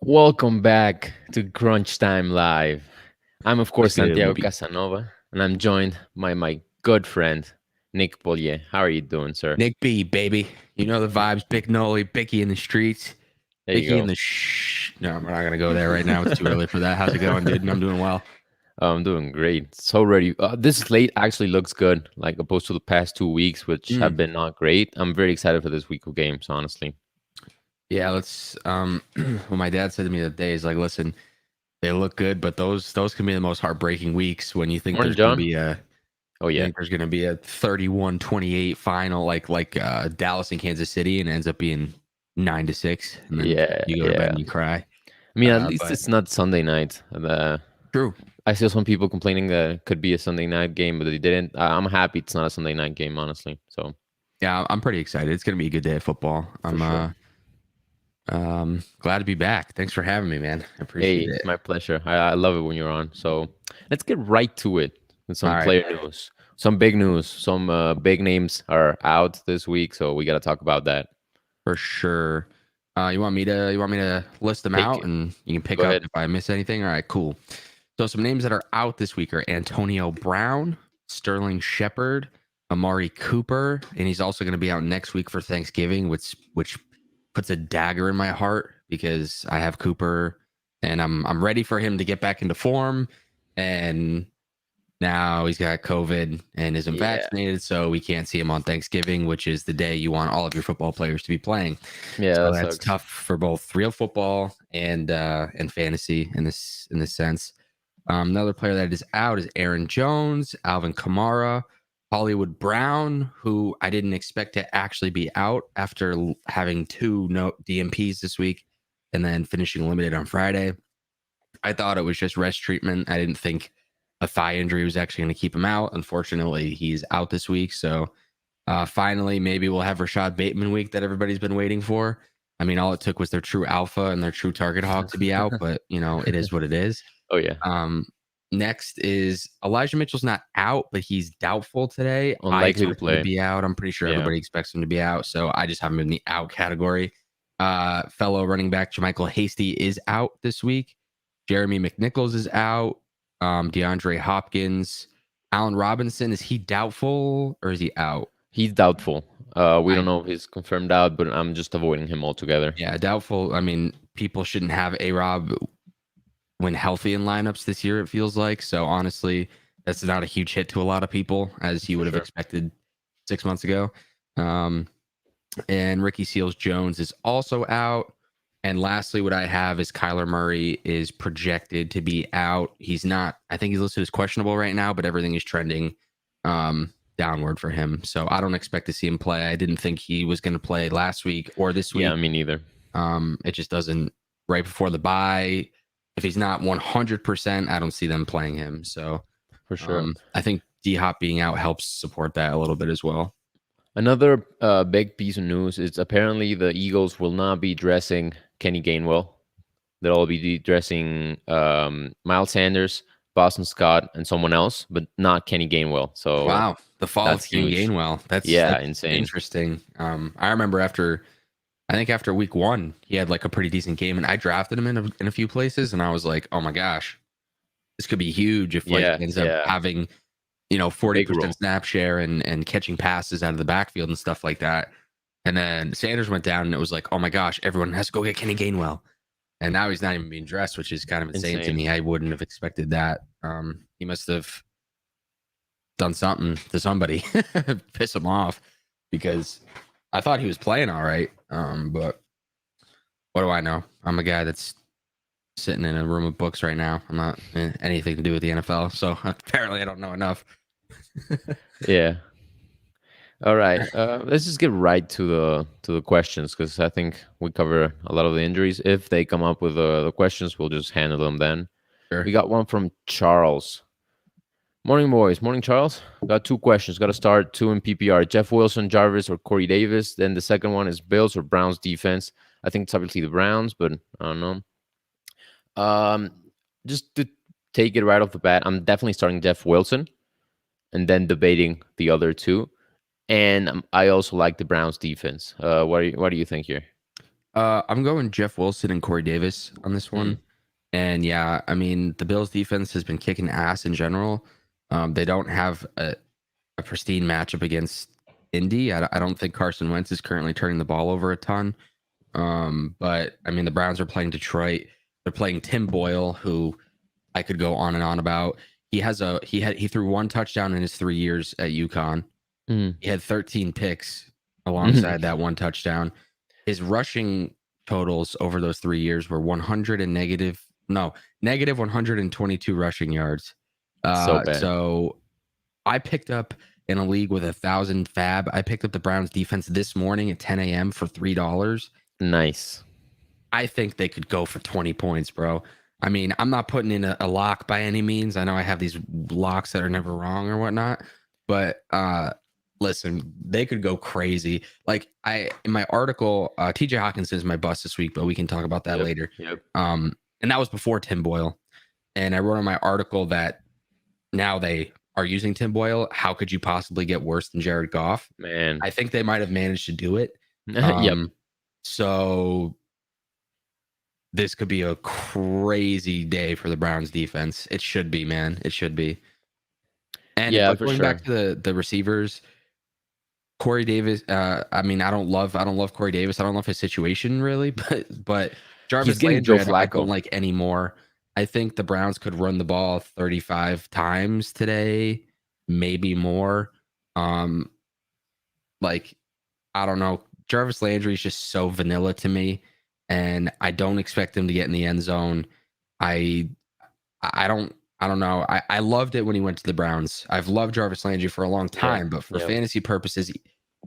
Welcome back to Crunch Time Live. I'm, of course, What's good, Santiago Whoopi? Casanova, and I'm joined by my good friend, Nick Beaulieu. How are you doing, sir? Nick B, baby. You know the vibes. Big Noli, Bicky in the streets. There you Bicky in go. the shh. No, we're not going to go there right now. It's too early for that. How's it going, dude? I'm doing well. I'm doing great. So ready. This slate actually looks good, like opposed to the past 2 weeks, which have been not great. I'm very excited for this week of games, honestly. Yeah, let's. What my dad said to me the other day is like, listen, they look good, but those can be the most heartbreaking weeks when you think Morning, there's going to John. be a. Oh, You yeah. think there's going to be a 31-28 final, like Dallas and Kansas City, and it ends up being 9-6, and then Yeah, you go to bed yeah. and you cry. I mean, at least But it's not Sunday night. true. I saw some people complaining that it could be a Sunday night game, but they didn't. I'm happy it's not a Sunday night game, honestly. So Yeah, I'm pretty excited. It's gonna be a good day of football. I'm sure. glad to be back. Thanks for having me, man. I Hey, appreciate it's it. my pleasure. I love it when you're on. So let's get right to it with some All right. player news, some big news. Some big names are out this week, so we got to talk about that. For sure. You want me to list them Take out it. and you can pick Go up ahead. if I miss anything? All right, cool. So some names that are out this week are Antonio Brown, Sterling Shepard, Amari Cooper, and he's also going to be out next week for Thanksgiving, which puts a dagger in my heart because I have Cooper and I'm ready for him to get back into form, and now he's got COVID and isn't Yeah. vaccinated, so we can't see him on Thanksgiving, which is the day you want all of your football players to be playing. Yeah, So that that's sucks. tough for both real football and fantasy in this sense. Another player that is out is Aaron Jones, Alvin Kamara, Hollywood Brown, who I didn't expect to actually be out after having two DMPs this week and then finishing limited on Friday. I thought it was just rest treatment. I didn't think a thigh injury was actually going to keep him out. Unfortunately, he's out this week. So finally, maybe we'll have Rashad Bateman week that everybody's been waiting for. I mean, all it took was their true alpha and their true target hog to be out, but it is what it is. Oh yeah, Next is Elijah Mitchell's not out, but he's doubtful today. unlikely to expect him play. be out. I'm pretty sure Yeah. everybody expects him to be out, so I just have him in the out category. Fellow running back Jermichael Hasty is out this week. Jeremy McNichols is out. DeAndre Hopkins, Allen Robinson, is he doubtful or is he out? He's doubtful. We don't know if he's confirmed out, but I'm just avoiding him altogether. Yeah, doubtful. I mean, people shouldn't have A-Rob when healthy in lineups this year, it feels like. So honestly, that's not a huge hit to a lot of people, as you would have expected 6 months ago. And Ricky Seals-Jones is also out. And lastly, what I have is Kyler Murray is projected to be out. He's not, I think he's listed as questionable right now, but everything is trending downward for him. So I don't expect to see him play. I didn't think he was going to play last week or this week. Yeah, me neither. It just doesn't, right before the bye, if he's not 100%, I don't see them playing him. So For sure. I think D-Hop being out helps support that a little bit as well. Another big piece of news is apparently the Eagles will not be dressing Kenny Gainwell. They'll all be dressing Miles Sanders, Boston Scott, and someone else, but not Kenny Gainwell. So wow, the fall of Kenny Gainwell. That's insane. Interesting. I remember after week 1, he had like a pretty decent game, and I drafted him in a few places, and I was like, oh my gosh, this could be huge if he ends up having 40% snap share and catching passes out of the backfield and stuff like that. And then Sanders went down, and it was like, oh my gosh, everyone has to go get Kenny Gainwell. And now he's not even being dressed, which is kind of insane to me. I wouldn't have expected that. He must have done something to somebody, piss him off, because I thought he was playing all right. But what do I know? I'm a guy that's sitting in a room of books right now. I'm not in anything to do with the NFL, so apparently I don't know enough. Yeah. All right. Let's just get right to the questions because I think we cover a lot of the injuries. If they come up with the questions, we'll just handle them then. Sure. We got one from Charles. Morning, boys. Morning, Charles. Got two questions. Got to start two in PPR. Jeff Wilson, Jarvis, or Corey Davis. Then the second one is Bills or Browns defense. I think it's obviously the Browns, but I don't know. Just to take it right off the bat, I'm definitely starting Jeff Wilson and then debating the other two. And I also like the Browns defense. What do you think here? I'm going Jeff Wilson and Corey Davis on this one. And yeah, I mean, the Bills defense has been kicking ass in general. They don't have a pristine matchup against Indy. I don't think Carson Wentz is currently turning the ball over a ton. But I mean, the Browns are playing Detroit. They're playing Tim Boyle, who I could go on and on about. He threw one touchdown in his 3 years at UConn. He had 13 picks alongside that one touchdown. His rushing totals over those 3 years were negative 122 rushing yards. So bad. So I picked up in a league with 1,000 fab. I picked up the Browns defense this morning at 10 a.m. for $3. Nice. I think they could go for 20 points, bro. I mean, I'm not putting in a lock by any means. I know I have these locks that are never wrong or whatnot, but listen, they could go crazy. Like in my article, TJ Hawkinson is my bust this week, but we can talk about that later. Yep. And that was before Tim Boyle. And I wrote in my article that now they are using Tim Boyle. How could you possibly get worse than Jared Goff? Man. I think they might have managed to do it. Yep. So this could be a crazy day for the Browns defense. It should be, man. It should be. And going back to the receivers, Corey Davis. I mean, I don't love Corey Davis. I don't love his situation really, but Jarvis Landry, I don't like anymore. I think the Browns could run the ball 35 times today, maybe more. Like, I don't know. Jarvis Landry is just so vanilla to me, and I don't expect him to get in the end zone. I don't know. I loved it when he went to the Browns. I've loved Jarvis Landry for a long time, but for fantasy purposes,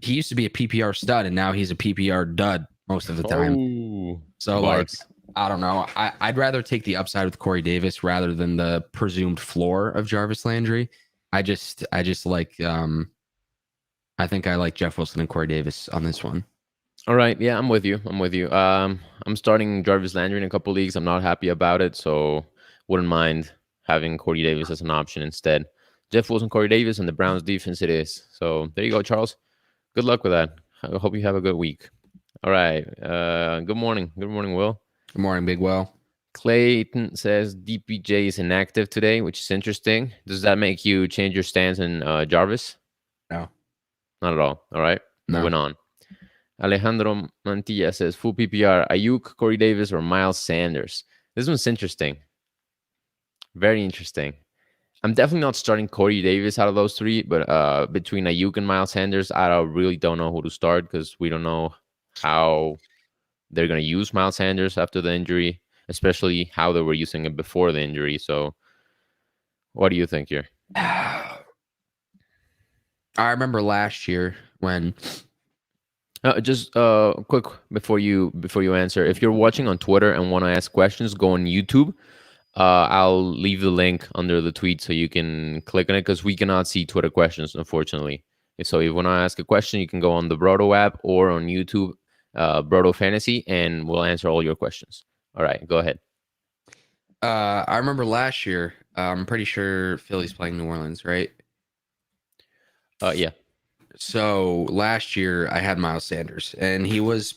he used to be a PPR stud, and now he's a PPR dud most of the time. So, like, I don't know. I'd rather take the upside with Corey Davis rather than the presumed floor of Jarvis Landry. I just like, I think I like Jeff Wilson and Corey Davis on this one. All right. Yeah, I'm with you. I'm starting Jarvis Landry in a couple leagues. I'm not happy about it, so wouldn't mind having Corey Davis as an option instead. Jeff Wilson, Corey Davis, and the Browns defense it is. So there you go, Charles. Good luck with that. I hope you have a good week. All right. Good morning. Good morning, Will. Good morning, Big Will. Clayton says DPJ is inactive today, which is interesting. Does that make you change your stance in Jarvis? No. Not at all. All right. No. Moving on. Alejandro Mantilla says full PPR, Ayuk, Corey Davis, or Miles Sanders. This one's interesting. Very interesting. I'm definitely not starting Corey Davis out of those three, but between Ayuk and Miles Sanders, I really don't know who to start because we don't know how they're going to use Miles Sanders after the injury, especially how they were using it before the injury. So what do you think here? I remember last year when... just quick before you answer, if you're watching on Twitter and want to ask questions, go on YouTube. I'll leave the link under the tweet so you can click on it because we cannot see Twitter questions, unfortunately. So if you want to ask a question, you can go on the Brodo app or on YouTube, Brodo Fantasy, and we'll answer all your questions. All right, go ahead. I remember last year, I'm pretty sure Philly's playing New Orleans, right? Yeah. So last year I had Miles Sanders, and he was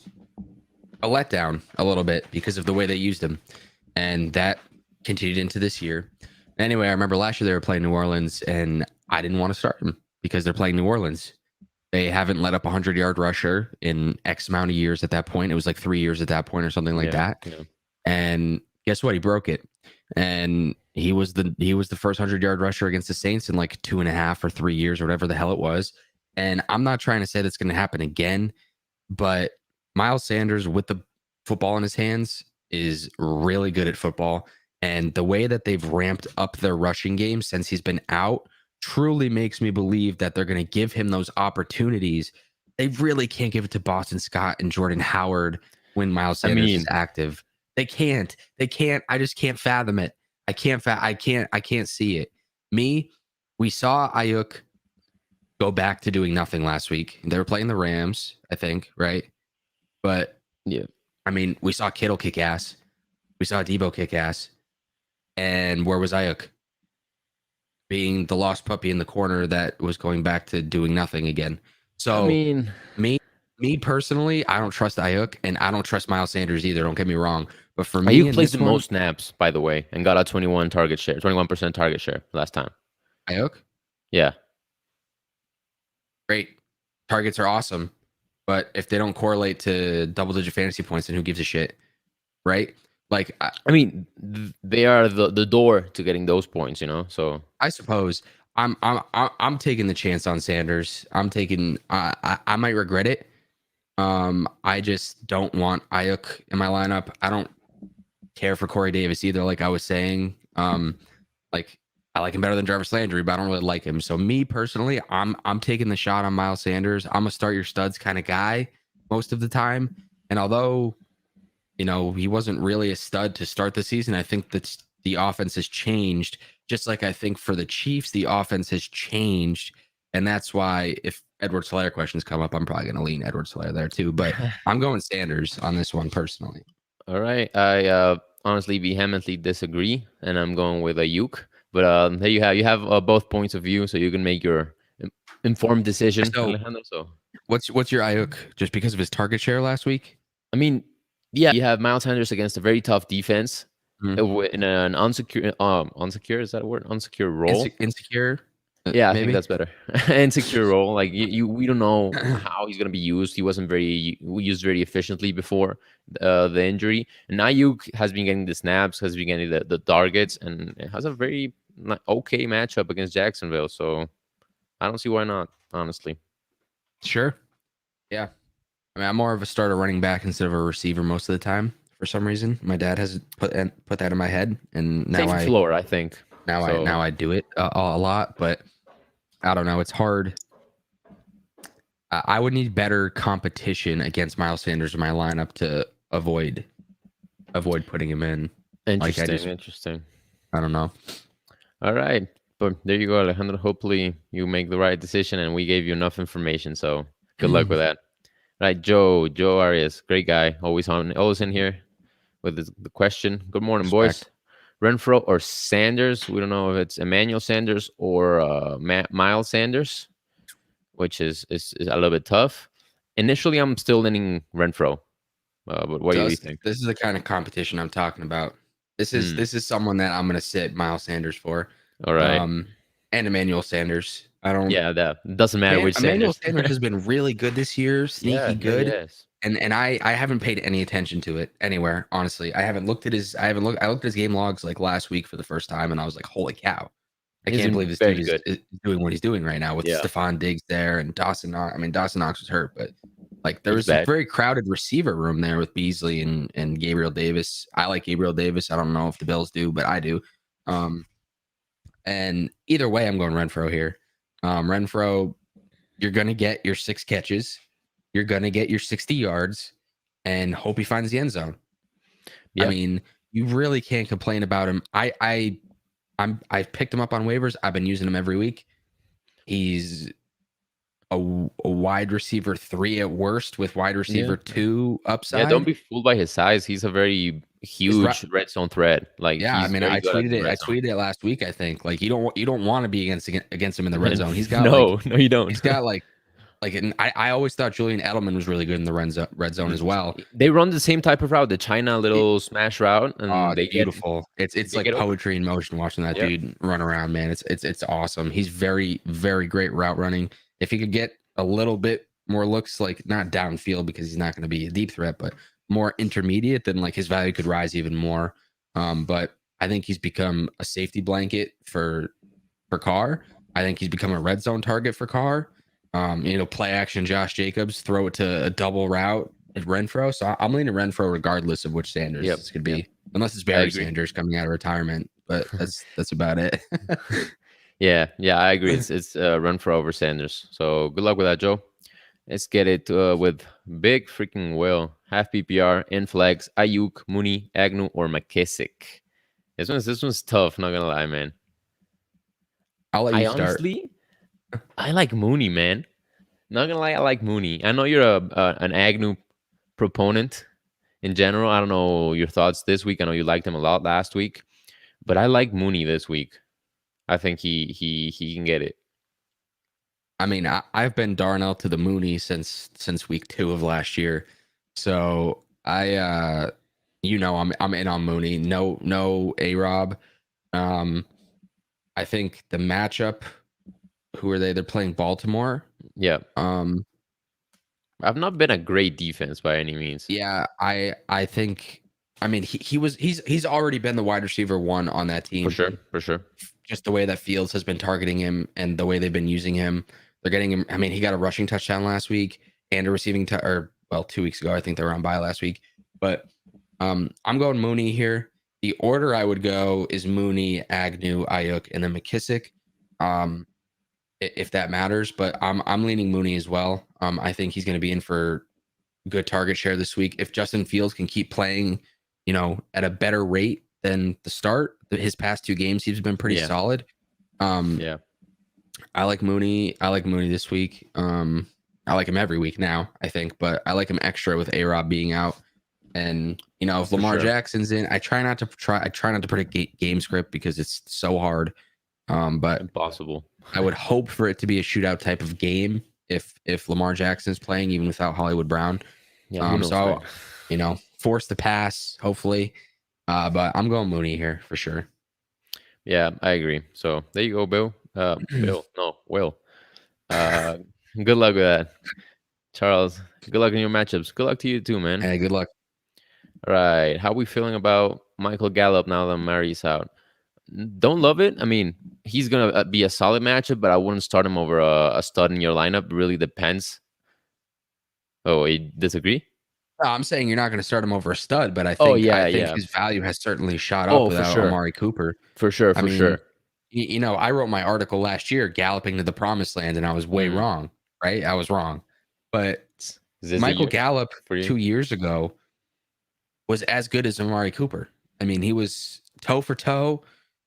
a letdown a little bit because of the way they used him, and that continued into this year. Anyway, I remember last year they were playing New Orleans, and I didn't want to start him because they're playing New Orleans. They haven't let up a 100-yard rusher in X amount of years at that point. It was like 3 years at that point or something like that. Yeah. And guess what? He broke it. And He was the first 100-yard rusher against the Saints in like 2.5 or 3 years or whatever the hell it was. And I'm not trying to say that's going to happen again, but Miles Sanders with the football in his hands is really good at football. And the way that they've ramped up their rushing game since he's been out truly makes me believe that they're going to give him those opportunities. They really can't give it to Boston Scott and Jordan Howard when Miles Sanders is active. They can't. They can't. I just can't fathom it. I can't see it. We saw Ayuk go back to doing nothing last week. They were playing the Rams, I think, right? But yeah, I mean, we saw Kittle kick ass. We saw Debo kick ass. And where was Ayuk? Being the lost puppy in the corner that was going back to doing nothing again. So me personally, I don't trust Ayuk, and I don't trust Miles Sanders either. Don't get me wrong. But for me, Ayuk plays the most snaps, by the way, and got a 21% target share last time. Ayuk? Yeah. Great. Targets are awesome. But if they don't correlate to double-digit fantasy points, then who gives a shit? Right? Like, I mean, they are the door to getting those points, So I suppose I'm taking the chance on Sanders. I'm taking. I might regret it. I just don't want Ayuk in my lineup. I don't care for Corey Davis either. Like I was saying, like I like him better than Jarvis Landry, but I don't really like him. So me personally, I'm taking the shot on Miles Sanders. I'm a start your studs kind of guy most of the time. And although, he wasn't really a stud to start the season, I think that the offense has changed. Just like I think for the Chiefs, the offense has changed. And that's why if Edwards-Helaire questions come up, I'm probably going to lean Edwards-Helaire there too. But I'm going Sanders on this one personally. All right. I honestly vehemently disagree, and I'm going with Ayuk. But there you have both points of view, so you can make your informed decision. So, Alejandro, what's your Ayuk? Just because of his target share last week? I mean, yeah, you have Miles Sanders against a very tough defense in an unsecure, is that a word? Unsecure role? Insecure? Yeah, I think that's better. Insecure role. Like we don't know how he's going to be used. He wasn't used very efficiently before the injury. And Ayuk has been getting the snaps, has been getting the targets, and it has a very okay matchup against Jacksonville. So I don't see why not, honestly. Sure. Yeah. I mean, I'm more of a starter running back instead of a receiver most of the time. For some reason, my dad has put that in my head, and now Same floor, I think. Now I do it a lot, but I don't know. It's hard. I would need better competition against Miles Sanders in my lineup to avoid putting him in. Interesting. I don't know. All right. But there you go, Alejandro. Hopefully you make the right decision, and we gave you enough information. So good luck with that. Right, Joe Arias, great guy, always in here with the question. Good morning, boys. Renfro or Sanders? We don't know if it's Emmanuel Sanders or Miles Sanders, which is a little bit tough. Initially, I'm still leaning Renfro. But what do you think? This is the kind of competition I'm talking about. This is someone that I'm going to sit Miles Sanders for. All right. And Emmanuel Sanders. That doesn't matter which Emmanuel Sanders has been really good this year, sneaky good. Yes. And I haven't paid any attention to it anywhere, honestly. I looked at his game logs like last week for the first time, and I was like, holy cow. I can't believe this dude is doing what he's doing right now with Stephon Diggs there and Dawson Knox. I mean, Dawson Knox was hurt, but like there was a very crowded receiver room there with Beasley and Gabriel Davis. I like Gabriel Davis. I don't know if the Bills do, but I do. And either way, I'm going Renfro here. Renfro, you're going to get your 6 catches. You're going to get your 60 yards and hope he finds the end zone. Yep. I mean, you really can't complain about him. I've picked him up on waivers. I've been using him every week. He's a wide receiver 3 at worst with wide receiver 2 upside. Yeah, don't be fooled by his size. He's a very huge red zone threat. Like, yeah, I mean, I tweeted it last week. I think like you don't want to be against him in the red zone. He's got no, you don't. He's got and I always thought Julian Edelman was really good in the red zone as well. They run the same type of route, the China little smash route, and they beautiful. It's like poetry in motion watching that dude run around, man. It's awesome. He's very, very great route running. If he could get a little bit more looks, like not downfield because he's not going to be a deep threat, but more intermediate, then like his value could rise even more. But I think he's become a safety blanket for Carr. I think he's become a red zone target for Carr. Play action Josh Jacobs, throw it to a double route at Renfro. So I'm leaning Renfro regardless of which Sanders Yep. this could Yep. be, unless it's I Barry agree. Sanders coming out of retirement. But that's about it. Yeah. Yeah. I agree. It's run for over Sanders. So good luck with that, Joe. Let's get it with big freaking Will. Half PPR, in flags, Ayuk, Mooney, Agnew, or McKissick. This one's tough, not gonna lie, man. I'll let you I start. honestly I like Mooney, man. Not gonna lie, I like Mooney. I know you're an Agnew proponent in general. I don't know your thoughts this week. I know you liked him a lot last week, but I like Mooney this week. I think he can get it. I mean, I've been Darnell to the Mooney since week 2 of last year. So I'm in on Mooney. No A Rob. I think the matchup. Who are they? They're playing Baltimore. Yeah, Um, I've not been a great defense by any means. yeah, I think. I mean, he's already been the wide receiver 1 on that For team. sure, for sure. Just the way that Fields has been targeting him and the way they've been using him, they're getting him. I mean, he got a rushing touchdown last week and a receiving or 2 weeks ago. I think they were on bye last week. But I'm going Mooney here. The order I would go is Mooney, Agnew, Ayuk, and then McKissick. If that matters, but I'm leaning Mooney as well. I think he's going to be in for good target share this week. If Justin Fields can keep playing, at a better rate than the start, his past 2 games, he's been pretty solid. Yeah, I like Mooney. I like Mooney this week. I like him every week now, I think, but I like him extra with A-Rob being out. And if Lamar Jackson's in, I try not to predict game script because it's so hard. But impossible. I would hope for it to be a shootout type of game if Lamar Jackson's playing, even without Hollywood Brown. Yeah, who knows, So, man? force the pass, hopefully. But I'm going Mooney here for sure. Yeah, I agree. So there you go, Bill. Bill, no, Will. Good luck with that, Charles. Good luck in your matchups. Good luck to you too, man. Hey, good luck. All right, how we feeling about Michael Gallup now that Mary's out? Don't love it. I mean, he's gonna be a solid matchup, but I wouldn't start him over a stud in your lineup. Really depends. Oh, you disagree? No, I'm saying you're not going to start him over a stud, but I Oh think yeah, his value has certainly shot up Oh, for without sure, Amari Cooper. for sure, I for mean, sure. I wrote my article last year, Galloping to the Promised Land, and I was way wrong, right? I was wrong. But Michael Gallup for you? 2 years ago was as good as Amari Cooper. I mean, he was toe for toe.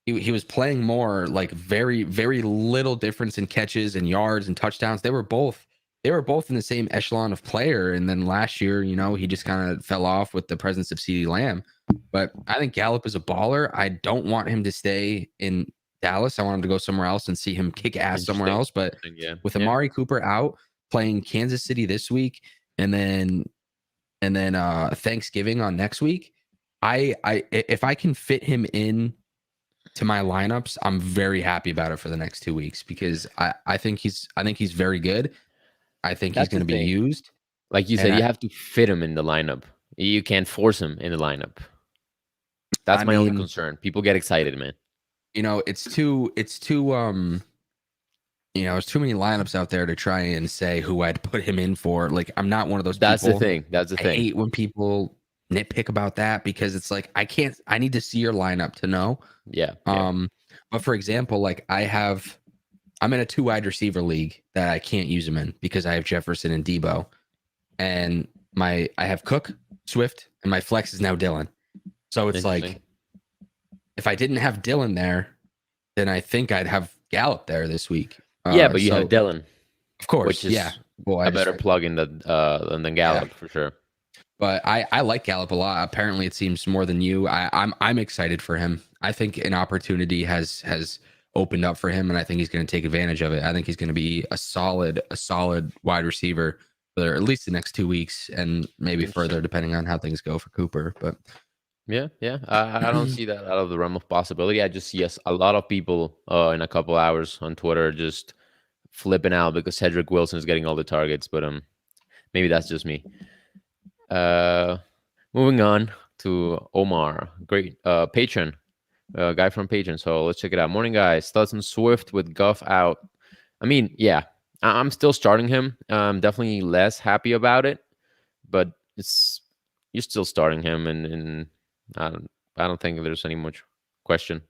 He was playing more, like very, very little difference in catches and yards and touchdowns. They were both in the same echelon of player. And then last year, he just kind of fell off with the presence of CeeDee Lamb. But I think Gallup is a baller. I don't want him to stay in Dallas. I want him to go somewhere else and see him kick ass somewhere else. But with Amari Cooper out, playing Kansas City this week, and then Thanksgiving on next week, if I can fit him in to my lineups, I'm very happy about it for the next 2 weeks because I think he's very good. I think he's going to be used. Like you said, you have to fit him in the lineup. You can't force him in the lineup. That's my only concern. People get excited, man. It's too there's too many lineups out there to try and say who I'd put him in for. Like, I'm not one of those people. That's the thing. I hate when people nitpick about that because it's like I need to see your lineup to know. Yeah. But for example, like I'm in a 2 wide receiver league that I can't use him in because I have Jefferson and Debo, and I have Cook, Swift, and my flex is now Dylan. So it's like, if I didn't have Dylan there, then I think I'd have Gallup there this week. But you have Dylan, of course, which is a better plug-in than Gallop for sure. But I like Gallup a lot. Apparently, it seems more than you. I'm excited for him. I think an opportunity has opened up for him, and I think he's going to take advantage of it. I think he's going to be a solid wide receiver for at least the next 2 weeks, and maybe further depending on how things go for Cooper. But yeah, I don't see that out of the realm of possibility. I just see a lot of people in a couple hours on Twitter just flipping out because Cedric Wilson is getting all the targets, but maybe that's just me. Moving on to Omar, great patron. guy from Patreon. So let's check it out. Morning, guys. Thoughts on Swift with Goff out? I mean, yeah, I'm still starting him. I'm definitely less happy about it, but you're still starting him, and I don't think there's any much question.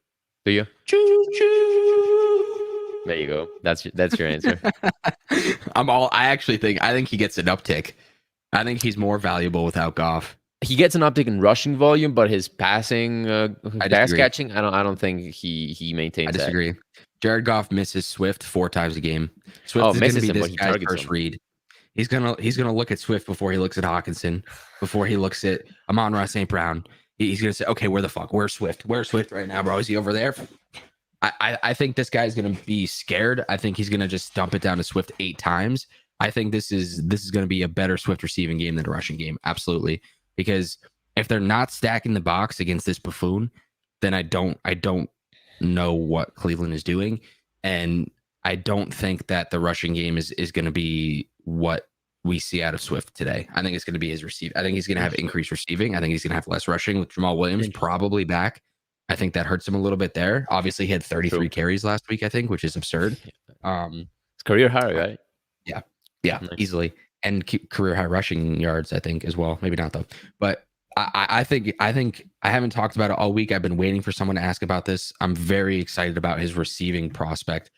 Do you? Choo choo. There you go. That's your answer. I think he gets an uptick. I think he's more valuable without Goff. He gets an uptick in rushing volume, but his passing, I pass disagree. catching, I don't think he maintains I that. disagree. Jared Goff misses Swift 4 times a game. Swift Oh, is going to misses be him, this but he guy's targets first him. read. He's gonna look at Swift before he looks at Hawkinson, before he looks at Amon-Ra St. Brown. He's gonna say, okay, where the fuck? Where's Swift? Where's Swift right now, bro? Is he over there? I think this guy's gonna be scared. I think he's gonna just dump it down to Swift 8 times. I think this is gonna be a better Swift receiving game than a rushing game. Absolutely. Because if they're not stacking the box against this buffoon, then I don't know what Cleveland is doing. And I don't think that the rushing game is going to be what we see out of Swift today. I think it's going to be his receive. I think he's going to have increased receiving. I think he's going to have less rushing with Jamal Williams probably back. I think that hurts him a little bit there. Obviously, he had 33 carries last week, I think, which is absurd. It's career high, right? Yeah, Nice. easily. And career high rushing yards, I think, as well. Maybe not, though. But I think I haven't talked about it all week. I've been waiting for someone to ask about this. I'm very excited about his receiving prospect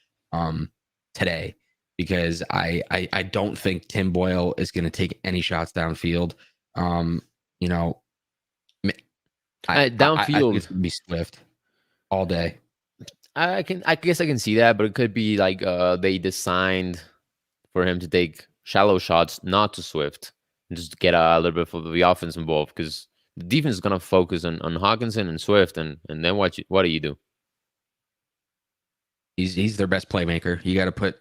today because I don't think Tim Boyle is going to take any shots downfield. You know, Downfield, I think it's going to be Swift all day. I guess I can see that, but it could be like they designed for him to take shallow shots, not to Swift, and just get a little bit of the offense involved because the defense is gonna focus on Hawkinson and Swift, and then what do you do? He's their best playmaker. You got to put,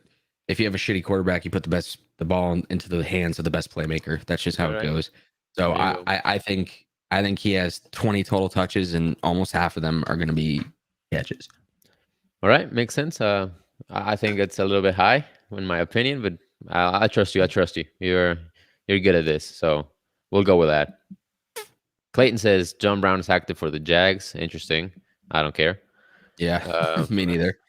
if you have a shitty quarterback, you put the ball into the hands of the best playmaker. That's just how it goes. So I think he has 20 total touches, and almost half of them are going to be catches. All right, makes sense. I think it's a little bit high in my opinion, but I trust you. I trust you. You're good at this, so we'll go with that. Clayton says John Brown is active for the Jags. Interesting. I don't care. Yeah, me neither.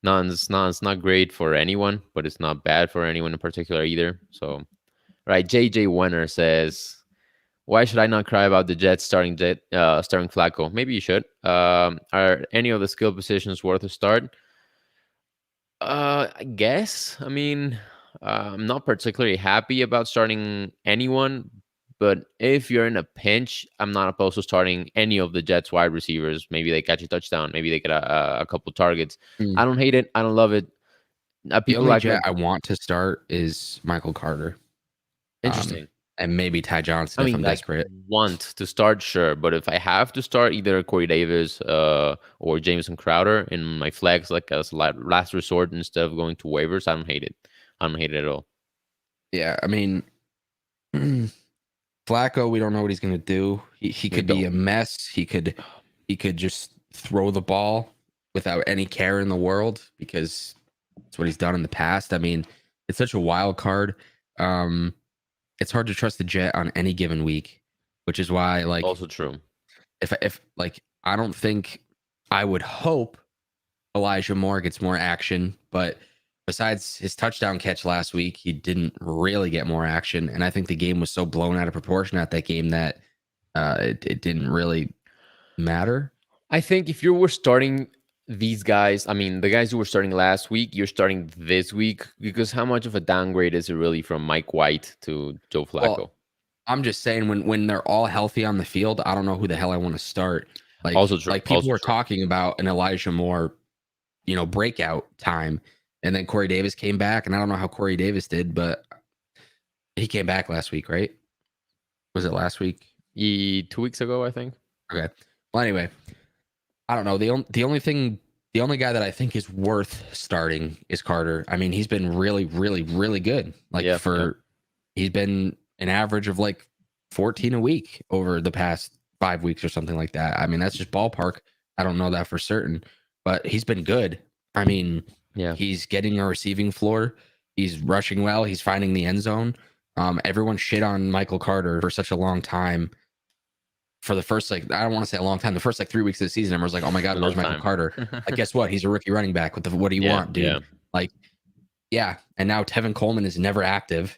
No, it's not great for anyone, but it's not bad for anyone in particular either. So, right, JJ Wenner says, "Why should I not cry about the Jets starting Flacco? Maybe you should. Are any of the skill positions worth a start? I guess. I mean, I'm not particularly happy about starting anyone, but if you're in a pinch, I'm not opposed to starting any of the Jets wide receivers. Maybe they catch a touchdown. Maybe they get a couple targets. I don't hate it. I don't love it. The only Jet I want to start is Michael Carter. Interesting. And maybe Ty Johnson if I'm desperate. Want to start, sure. But if I have to start either Corey Davis or Jameson Crowder in my flex, like as last resort instead of going to waivers, I don't hate it. I don't hate it at all. Yeah, I mean, Flacco, we don't know what he's going to do. He could be a mess. He could just throw the ball without any care in the world because that's what he's done in the past. I mean, it's such a wild card. It's hard to trust the Jet on any given week, which is why, like, also true. If like, I don't think, I would hope Elijah Moore gets more action, but besides his touchdown catch last week, he didn't really get more action. And I think the game was so blown out of proportion at that game that it didn't really matter. I think if you were starting these guys, I mean, the guys who were starting last week, you're starting this week, because how much of a downgrade is it really from Mike White to Joe Flacco? Well, I'm just saying when they're all healthy on the field, I don't know who the hell I want to start. Like, also true. Like people also were true. talking about an Elijah Moore, breakout time. And then Corey Davis came back, and I don't know how Corey Davis did, but he came back last week, right? Was it last week? 2 weeks ago, I think. Okay. Well, anyway, I don't know. The only guy that I think is worth starting is Carter. I mean, he's been really, really, really good. He's been an average of like 14 a week over the past 5 weeks or something like that. I mean, that's just ballpark. I don't know that for certain, but he's been good. I mean, yeah, he's getting a receiving floor. He's rushing well. He's finding the end zone. Everyone shit on Michael Carter for such a long time. for the first, like, I don't want to say a long time, the first like 3 weeks of the season, everyone's like, oh my God, where's Long Michael time. Carter? Like, guess what? He's a rookie running back. What do you Yeah, want, dude? yeah. Like, yeah. And now Tevin Coleman is never active.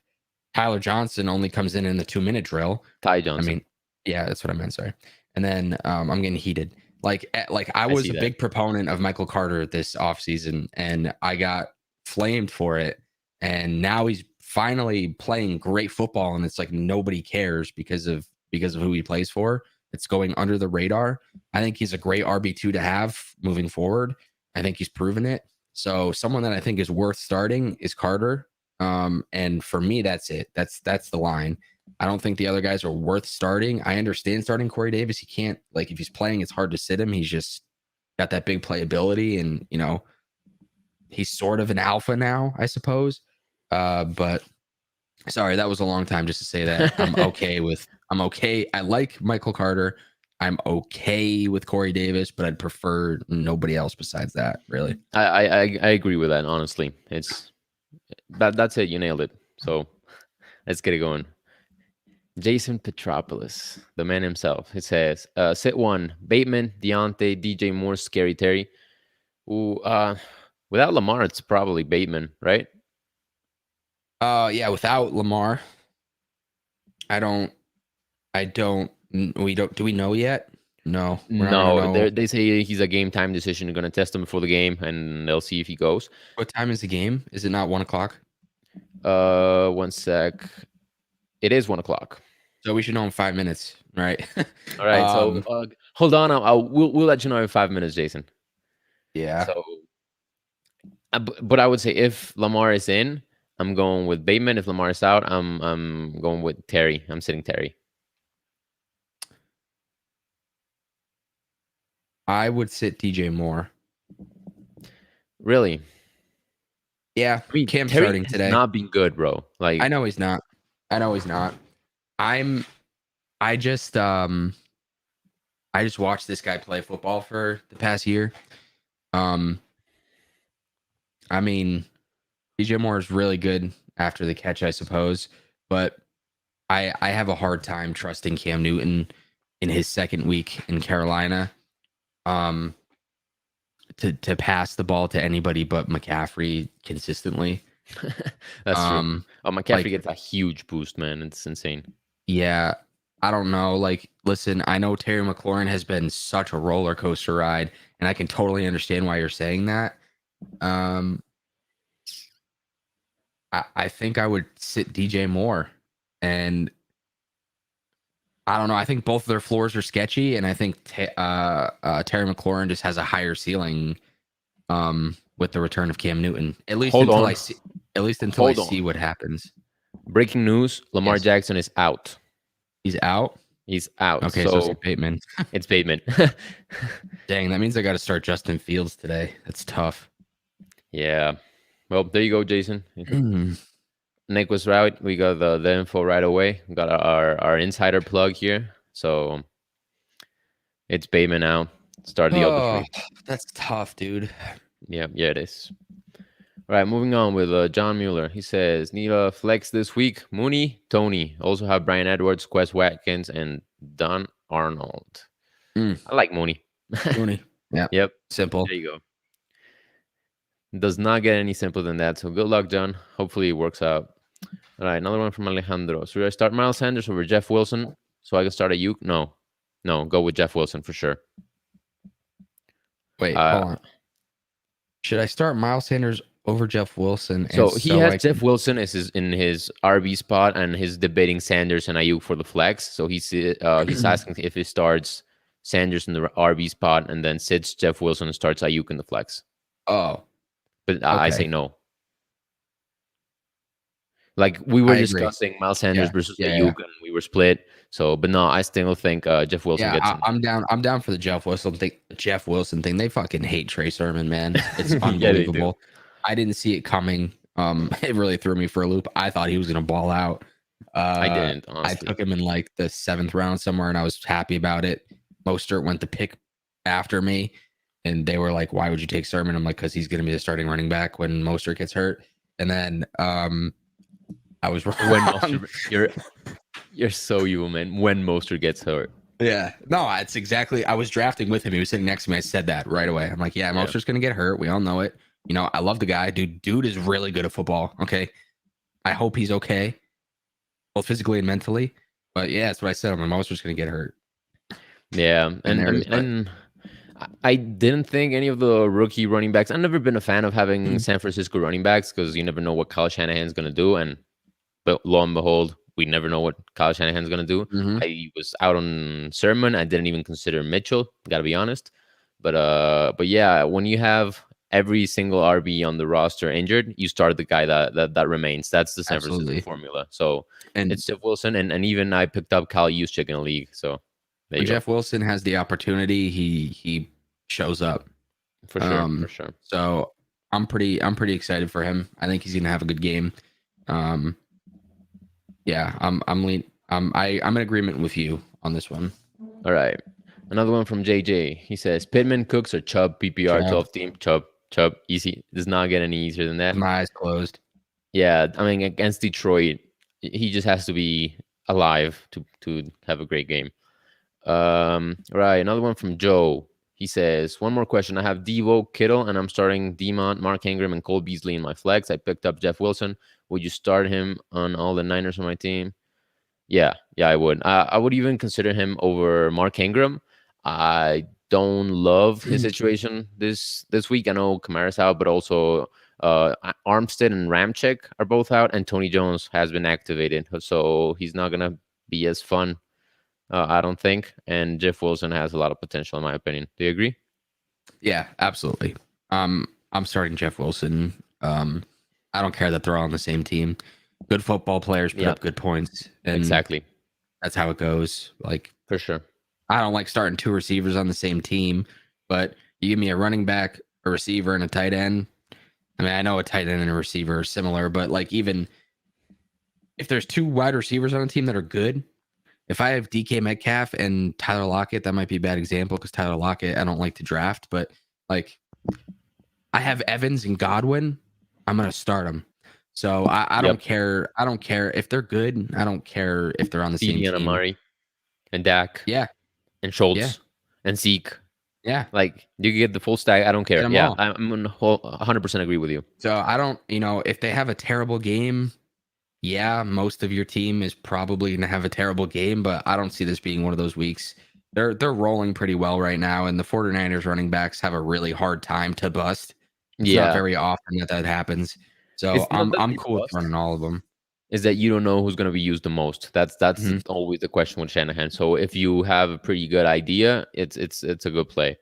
Tyler Johnson only comes in the 2-minute drill. Ty I Johnson. mean, yeah, that's what I meant. Sorry. And then I'm getting heated. Like I I was see a that. big proponent of Michael Carter this offseason, and I got flamed for it. And now he's finally playing great football, and it's like nobody cares because of who he plays for. It's going under the radar. I think he's a great RB2 to have moving forward. I think he's proven it. So someone that I think is worth starting is Carter. And for me, that's it. That's the line. I don't think the other guys are worth starting. I understand starting Corey Davis. He can't, like, if he's playing, it's hard to sit him. He's just got that big playability, and he's sort of an alpha now, I suppose. But sorry, that was a long time just to say that I'm okay. I like Michael Carter. I'm okay with Corey Davis, but I'd prefer nobody else besides that, really. I agree with that, honestly. That's it. You nailed it. So let's get it going. Jason Petropoulos, the man himself. It says, sit one, Bateman, Deontay, DJ Moore, Scary Terry. Ooh, without Lamar, it's probably Bateman, right? Yeah, without Lamar, do we know yet? No. We're not gonna No, know. they say he's a game time decision. They're going to test him before the game, and they'll see if he goes. What time is the game? Is it not 1:00? 1 sec. It is 1 o'clock. So we should know in 5 minutes, right? All right. So hold on. We'll let you know in 5 minutes, Jason. Yeah. So, but I would say if Lamar is in, I'm going with Bateman. If Lamar is out, I'm going with Terry. I'm sitting Terry. I would sit DJ Moore. Really? Yeah. I mean, Cam's Terry starting has today. not been good, bro. Like, I know he's not. I just watched this guy play football for the past year. I mean, DJ Moore is really good after the catch, I suppose, but I have a hard time trusting Cam Newton in his second week in Carolina. To pass the ball to anybody but McCaffrey consistently. That's true. Oh, McCaffrey like, gets a huge boost, man. It's insane. Yeah. I don't know. Like, listen, I know Terry McLaurin has been such a roller coaster ride, and I can totally understand why you're saying that. I think I would sit DJ Moore, and I don't know. I think both of their floors are sketchy, and I think Terry McLaurin just has a higher ceiling with the return of Cam Newton. At least until I see what happens. Breaking news: Lamar Jackson is out. He's out? He's out. Okay, so it's Bateman. It's Bateman. Dang, that means I got to start Justin Fields today. That's tough. Yeah. Well, there you go, Jason. Nick was right. We got the info right away. We got our insider plug here. So it's Bateman now. Start the other three. That's tough, dude. Yeah, it is. All right, moving on with John Mueller. He says, need a flex this week. Mooney, Tony. Also have Brian Edwards, Quest Watkins, and Don Arnold. I like Mooney. Mooney. Yeah. Yep. Simple. There you go. Does not get any simpler than that. So good luck, John. Hopefully it works out. All right, another one from Alejandro. Should I start Miles Sanders over Jeff Wilson so I can start a Uke? No, go with Jeff Wilson for sure. Wait, hold on. Should I start Miles Sanders over Jeff Wilson? So he has Jeff Wilson in his RB spot, and he's debating Sanders and Ayuk for the flex. So he's asking if he starts Sanders in the RB spot and then sits Jeff Wilson and starts Ayuk in the flex. Oh, but okay. I say no. Like we were discussing Miles Sanders versus Ayuk, and we were split. So, but no, I still think Jeff Wilson gets him. I'm down for the Jeff Wilson thing. They fucking hate Trey Sermon, man. It's unbelievable. I didn't see it coming. It really threw me for a loop. I thought he was gonna ball out. I didn't. Honestly. I took him in like the 7th round somewhere, and I was happy about it. Mostert went to pick after me, and they were like, "Why would you take Sermon?" I'm like, "Because he's gonna be the starting running back when Mostert gets hurt." And then I was wrong. You're so evil, man. When Mostert gets hurt. Yeah. No, it's exactly. I was drafting with him. He was sitting next to me. I said that right away. I'm like, yeah, Yeah. Mostert's going to get hurt. We all know it. You know, I love the guy. Dude is really good at football. Okay. I hope he's okay, both physically and mentally. But yeah, that's what I said. I'm like, Mostert's going to get hurt. Yeah, And there it is. But and I didn't think any of the rookie running backs. I've never been a fan of having San Francisco running backs because you never know what Kyle Shanahan's going to do. And but lo and behold, we never know what Kyle Shanahan's going to do. mm-hmm. I was out on Sermon. I didn't even consider Mitchell. Got to be honest. But yeah, when you have every single RB on the roster injured, you start the guy that remains. That's the San Francisco Absolutely. formula. So And it's Jeff Wilson, and even I picked up Kyle Juszczyk in a league. So there when you go. Jeff Wilson has the opportunity, he shows up. For sure, for sure. So I'm pretty excited for him. I think he's gonna have a good game. Yeah, I'm in agreement with you on this one. All right. Another one from JJ. He says Pittman, Cooks, or Chubb PPR Chubb. 12 team. Chubb, easy. Does not get any easier than that. My eyes closed. Yeah, I mean against Detroit, he just has to be alive to have a great game. Right. Another one from Joe. He says, one more question. I have Devo, Kittle, and I'm starting Demont, Mark Ingram, and Cole Beasley in my flex. I picked up Jeff Wilson. Would you start him on all the Niners on my team? Yeah, I would. I would even consider him over Mark Ingram. I don't love his situation this week. I know Kamara's out, but also Armstead and Ramczyk are both out, and Tony Jones has been activated, so he's not gonna be as fun. I don't think. And Jeff Wilson has a lot of potential, in my opinion. Do you agree? Yeah, absolutely. I'm starting Jeff Wilson. I don't care that they're all on the same team. Good football players put up good points. And exactly. That's how it goes. Like, for sure. I don't like starting two receivers on the same team, but you give me a running back, a receiver, and a tight end. I mean, I know a tight end and a receiver are similar, but like even if there's two wide receivers on a team that are good, if I have DK Metcalf and Tyler Lockett, that might be a bad example because Tyler Lockett, I don't like to draft, but like I have Evans and Godwin, I'm going to start them. So I don't care. I don't care if they're good. I don't care if they're on the same team. Amari and Dak. Yeah. And Schultz and Zeke. Yeah. Like, you can get the full stack. I don't care. Yeah. I'm 100% agree with you. So I don't, if they have a terrible game, yeah, most of your team is probably going to have a terrible game, but I don't see this being one of those weeks. They're rolling pretty well right now, and the 49ers running backs have a really hard time to bust. It's not very often that happens. So I'm cool with running all of them. Is that you don't know who's going to be used the most. That's always the question with Shanahan. So if you have a pretty good idea, it's a good play.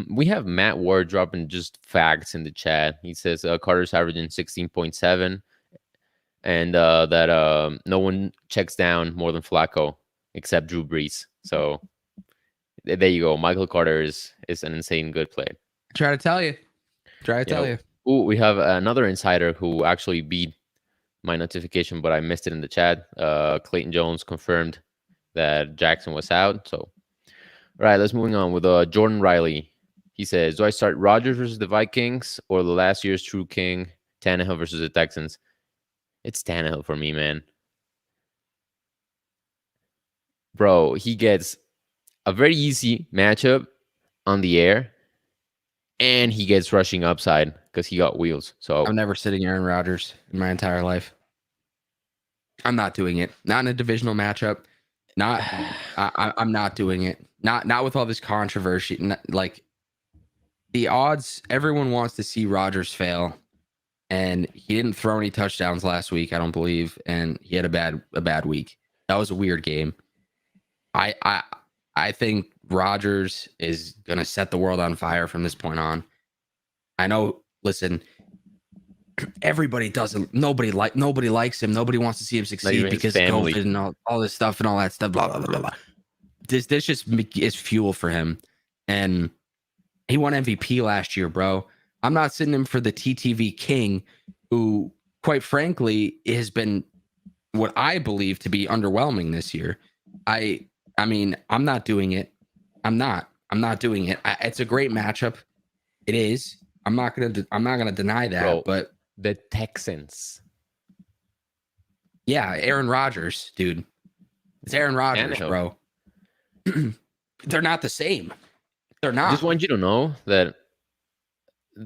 We have Matt Ward dropping just facts in the chat. He says Carter's averaging 16.7. And that no one checks down more than Flacco except Drew Brees. So there you go. Michael Carter is an insane good play. Try to tell you. Ooh, we have another insider who actually beat my notification, but I missed it in the chat. Clayton Jones confirmed that Jackson was out. So, all right, let's moving on with Jordan Riley. He says, do I start Rodgers versus the Vikings or the last year's true king, Tannehill versus the Texans? It's Tannehill for me, man. Bro, he gets a very easy matchup on the air, and he gets rushing upside because he got wheels. So I'm never sitting Aaron Rodgers in my entire life. I'm not doing it. Not in a divisional matchup. I'm not doing it. Not with all this controversy. Like the odds, everyone wants to see Rodgers fail. And he didn't throw any touchdowns last week, I don't believe, and he had a bad week. That was a weird game. I think Rodgers is gonna set the world on fire from this point on. I know. Listen, everybody doesn't. Nobody likes him. Nobody wants to see him succeed because of COVID and all this stuff and all that stuff. Blah blah blah blah. This just is fuel for him, and he won MVP last year, bro. I'm not sitting him for the TTV king, who, quite frankly, has been what I believe to be underwhelming this year. I mean, I'm not doing it. I'm not doing it. It's a great matchup. It is. I'm not gonna deny that. Bro, but the Texans. Yeah, Aaron Rodgers, dude. It's Aaron Rodgers, bro. they're not the same. They're Just not. want you to know that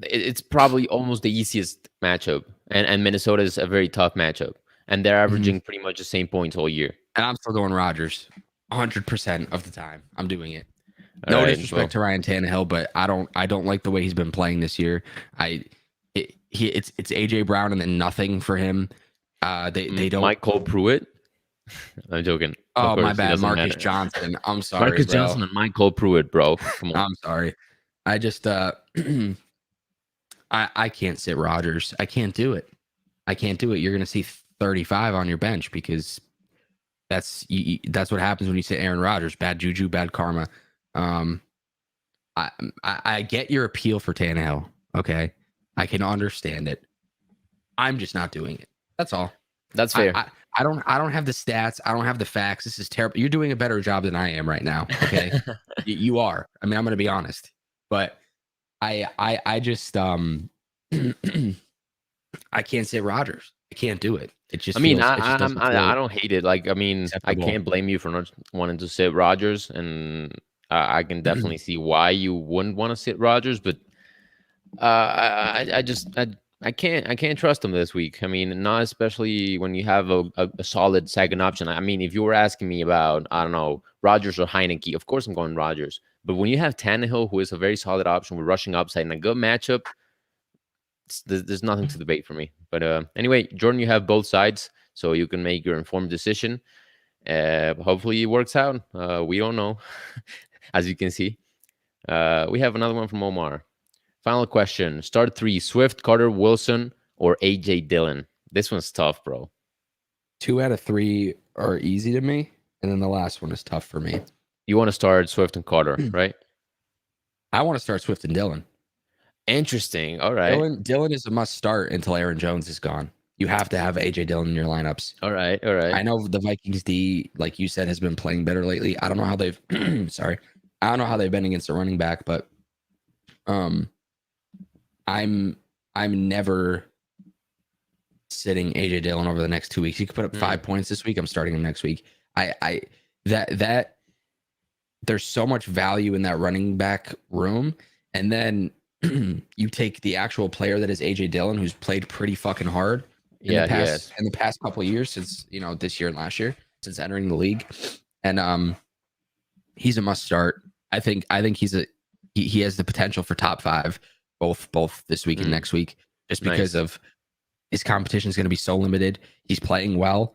it's probably almost the easiest matchup, and Minnesota is a very tough matchup, and they're averaging pretty much the same points all year. And I'm still going Rodgers 100% of the time. I'm doing it. All No right, disrespect to Ryan Tannehill, but I don't like the way he's been playing this year. It's AJ Brown and then nothing for him. They don't. Michael Pruitt. I'm joking. Of Oh, my course, he bad, doesn't Marcus matter. Johnson. I'm sorry, Marcus bro. Johnson and Michael Pruitt, bro. Come on. I'm sorry. I just I can't sit Rodgers. I can't do it. I can't do it. You're gonna see 35 on your bench because that's what happens when you sit Aaron Rodgers. Bad juju, bad karma. I get your appeal for Tannehill. Okay, I can understand it. I'm just not doing it. That's all. That's fair. I don't have the stats. I don't have the facts. This is terrible. You're doing a better job than I am right now. Okay, you are. I mean, I'm gonna be honest, but I just I can't say Rodgers. I can't do it. It just. I mean, feels, it just doesn't feel I don't hate it. Like, I mean, I acceptable. can't blame you for not wanting to sit Rodgers, and I can definitely see why you wouldn't want to sit Rodgers. But I can't trust him this week. I mean, not especially when you have a solid second option. I mean, if you were asking me about, I don't know, Rodgers or Heineke, of course I'm going Rodgers. But when you have Tannehill, who is a very solid option with rushing upside and a good matchup, there's nothing to debate for me. But anyway, Jordan, you have both sides, so you can make your informed decision. Hopefully it works out. We don't know, as you can see. We have another one from Omar. Final question. Start 3, Swift, Carter, Wilson, or A.J. Dillon. This one's tough, bro. 2 out of 3 are easy to me, and then the last one is tough for me. You want to start Swift and Carter, right? I want to start Swift and Dillon. Interesting. All right. Dillon is a must start until Aaron Jones is gone. You have to have AJ Dillon in your lineups. All right. I know the Vikings D, like you said, has been playing better lately. I don't know how they've sorry. I don't know how they've been against the running back, but I'm never sitting AJ Dillon over the next 2 weeks. He could put up 5 points this week. I'm starting him next week. That there's so much value in that running back room, and then you take the actual player that is AJ Dillon, who's played pretty fucking hard in the past couple of years since this year and last year since entering the league, and he's a must start. I think he has the potential for top 5 both this week and next week, just because of his competition is going to be so limited. He's playing well,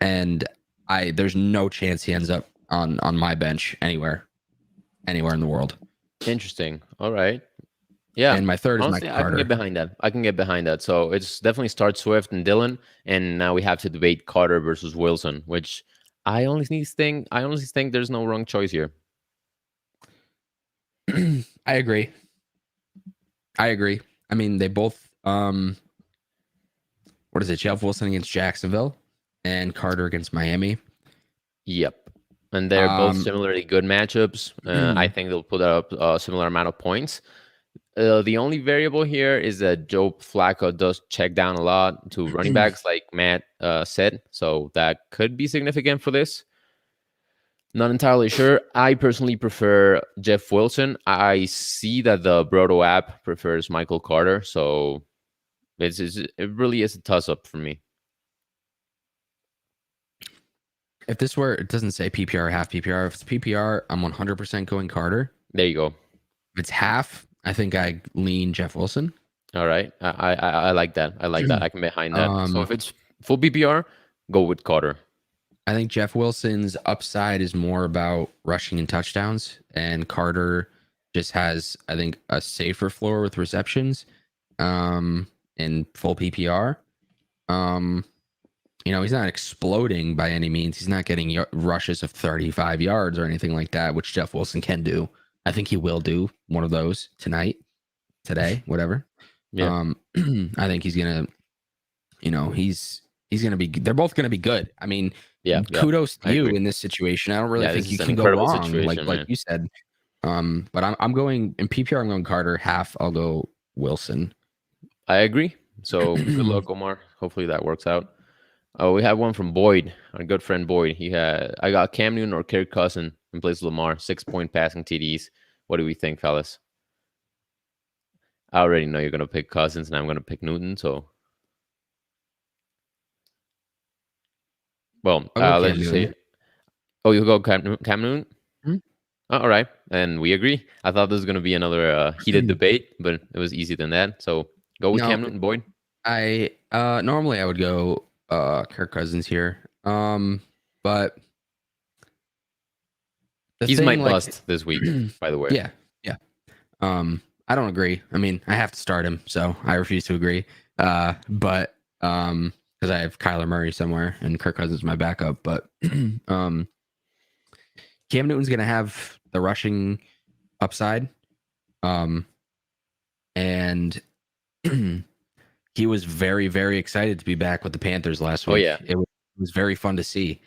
and there's no chance he ends up on my bench anywhere in the world. Interesting. All right. Yeah. And my third honestly, is Mike Carter. I can get behind that. So it's definitely start Swift and Dillon, and now we have to debate Carter versus Wilson, which I honestly think there's no wrong choice here. I agree. I mean, they both what is it? Jeff Wilson against Jacksonville and Carter against Miami. Yep. And they're both similarly good matchups. I think they'll put up a similar amount of points. The only variable here is that Joe Flacco does check down a lot to running backs, like Matt said. So that could be significant for this. Not entirely sure. I personally prefer Jeff Wilson. I see that the Brodo app prefers Michael Carter. So it really is a toss-up for me. If this were, it doesn't say PPR or half PPR. If it's PPR, I'm 100% going Carter. There you go. If it's half, I think I lean Jeff Wilson. All right. I like that. I like that. I can behind that. So if it's full PPR, go with Carter. I think Jeff Wilson's upside is more about rushing and touchdowns, and Carter just has, I think, a safer floor with receptions in full PPR. He's not exploding by any means. He's not getting rushes of 35 yards or anything like that, which Jeff Wilson can do. I think he will do one of those today, whatever. Yeah. I think he's gonna, he's gonna be. They're both gonna be good. I mean, kudos to you in this situation. I don't really think you can go wrong, like you said. But I'm going in PPR. I'm going Carter. Half, I'll go Wilson. I agree. So good luck, Omar. Hopefully that works out. Oh, we have one from Boyd, our good friend Boyd. I got Cam Newton or Kirk Cousin in place of Lamar. 6-point passing TDs. What do we think, fellas? I already know you're gonna pick Cousins, and I'm gonna pick Newton. So, well, I'll go let's Cam just Newton. say, oh, you go Cam Newton. Hmm? Oh, all right, and we agree. I thought this was gonna be another heated debate, but it was easier than that. So, go with No, Cam Newton, Boyd. I normally I would go Kirk Cousins here. But the He's my thing, like, bust this week, by the way. yeah, yeah. I don't agree. I mean, I have to start him, so I refuse to agree. But because I have Kyler Murray somewhere and Kirk Cousins is my backup. But um, Cam Newton's gonna have the rushing upside. And he was very, very excited to be back with the Panthers last Oh week. yeah. It was very fun to see.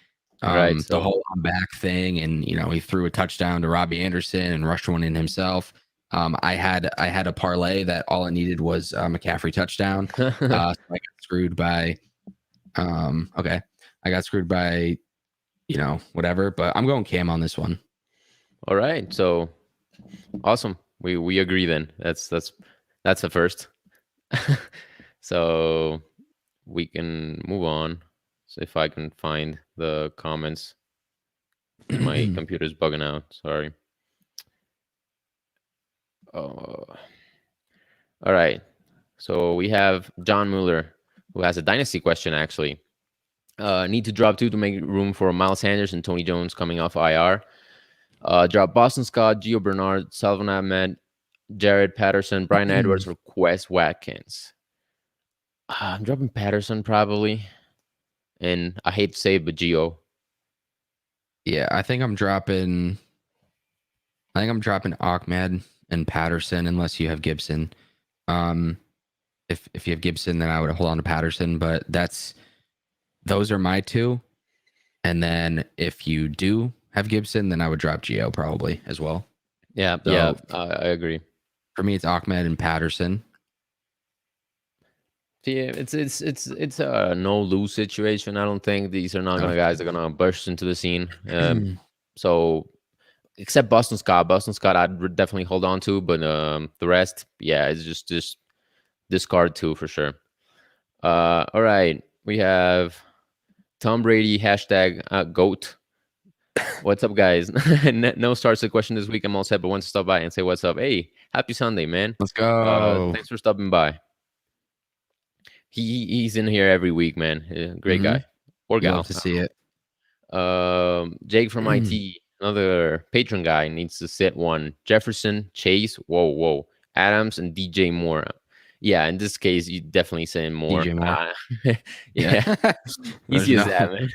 Right. The So, whole I'm back thing, and he threw a touchdown to Robbie Anderson and rushed one in himself. I had a parlay that all it needed was a McCaffrey touchdown. So I got screwed by okay. I got screwed by whatever, but I'm going Cam on this one. all right. So, awesome. We agree then. That's a first. So we can move on. So if I can find the comments, my computer's bugging out. Sorry. All right. So we have John Mueller, who has a dynasty question actually. Need to drop 2 to make room for Miles Sanders and Tony Jones coming off IR. Drop Boston Scott, Gio Bernard, Salvon Ahmed, Jared Patterson, Brian Edwards, or Quest Watkins. I'm dropping Patterson probably, and I hate to say it, but Gio. Yeah, I think I'm dropping Ahmed and Patterson unless you have Gibson. If you have Gibson, then I would hold on to Patterson, but those are my two. And then if you do have Gibson, then I would drop Gio probably as well. Yeah, So yeah, I agree. for me, it's Ahmed and Patterson. Yeah, it's a no lose situation. I don't think these are not gonna guys that are gonna burst into the scene. So except Boston Scott, I'd definitely hold on to, but the rest, yeah, it's just discard two for sure. All right, we have Tom Brady hashtag GOAT. What's up, guys? No starts the question this week. I'm all set, but want to stop by and say what's up. Hey, happy Sunday, man. Let's go. Thanks for stopping by. He's in here every week, man. Great guy or gal. Love to see it. Jake from IT, another patron guy, needs to sit one. Jefferson, Chase, whoa, Adams, and DJ Moore. Yeah, in this case, you definitely saying Moore. DJ Moore. Yeah, easy as that, man.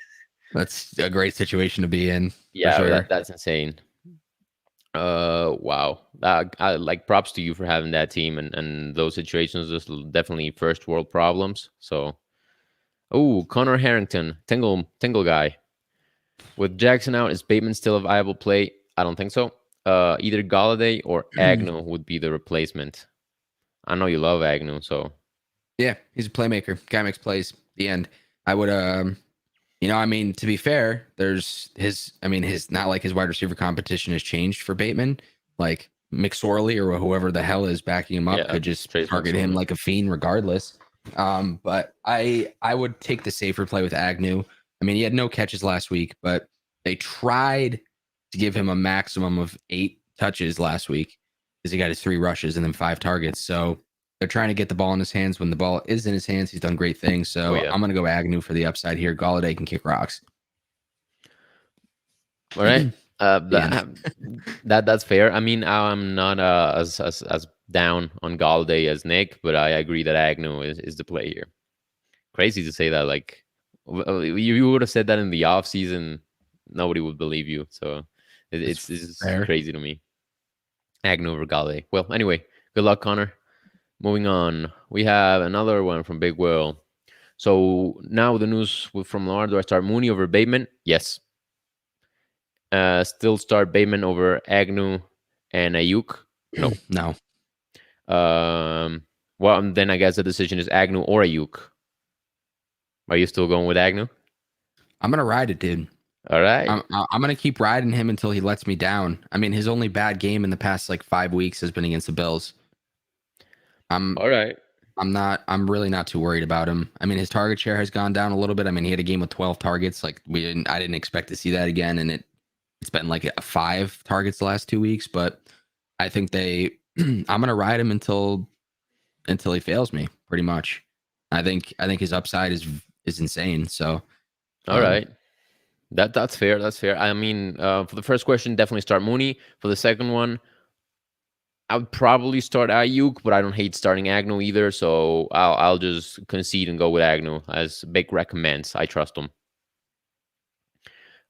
That's a great situation to be in. Yeah, sure. that's insane. Wow. I like props to you for having that team and those situations. Just definitely first world problems. So, Connor Harrington, Tingle guy. With Jackson out, is Bateman still a viable play? I don't think so. Either Galladay or Agnew would be the replacement. I know you love Agnew, so yeah, he's a playmaker. Guy makes plays. The end. I would I mean, to be fair, his not like his wide receiver competition has changed for Bateman. Like McSorley or whoever the hell is backing him up could just target him like a fiend regardless. But I would take the safer play with Agnew. I mean, he had no catches last week, but they tried to give him a maximum of 8 touches last week because he got his 3 rushes and then 5 targets. So they're trying to get the ball in his hands. When the ball is in his hands, he's done great things. So I'm going to go Agnew for the upside here. Galladay can kick rocks. All right. That's fair. I mean, I'm not as down on Galladay as Nick, but I agree that Agnew is the play here. Crazy to say that. Like, you would have said that in the off season, nobody would believe you. So it's crazy to me. Agnew over Galladay. Well, anyway, good luck, Connor. Moving on, we have another one from Big Will. So now the news from Lamar, do I start Mooney over Bateman? Yes. Still start Bateman over Agnew and Ayuk? No. No. Well, then I guess the decision is Agnew or Ayuk. Are you still going with Agnew? I'm gonna ride it, dude. All right. I'm gonna keep riding him until he lets me down. I mean, his only bad game in the past like 5 weeks has been against the Bills. I'm All right. I'm really not too worried about him. I mean, his target share has gone down a little bit. I mean, he had a game with 12 targets. Like I didn't expect to see that again, and it's been like a 5 targets the last 2 weeks. But I think I'm gonna ride him until he fails me, pretty much. I think his upside is insane. So, All um, right. That's fair. That's fair. I mean, for the first question, definitely start Mooney. For the second one, I would probably start Ayuk, but I don't hate starting Agnew either. So I'll just concede and go with Agnew as Big recommends. I trust him.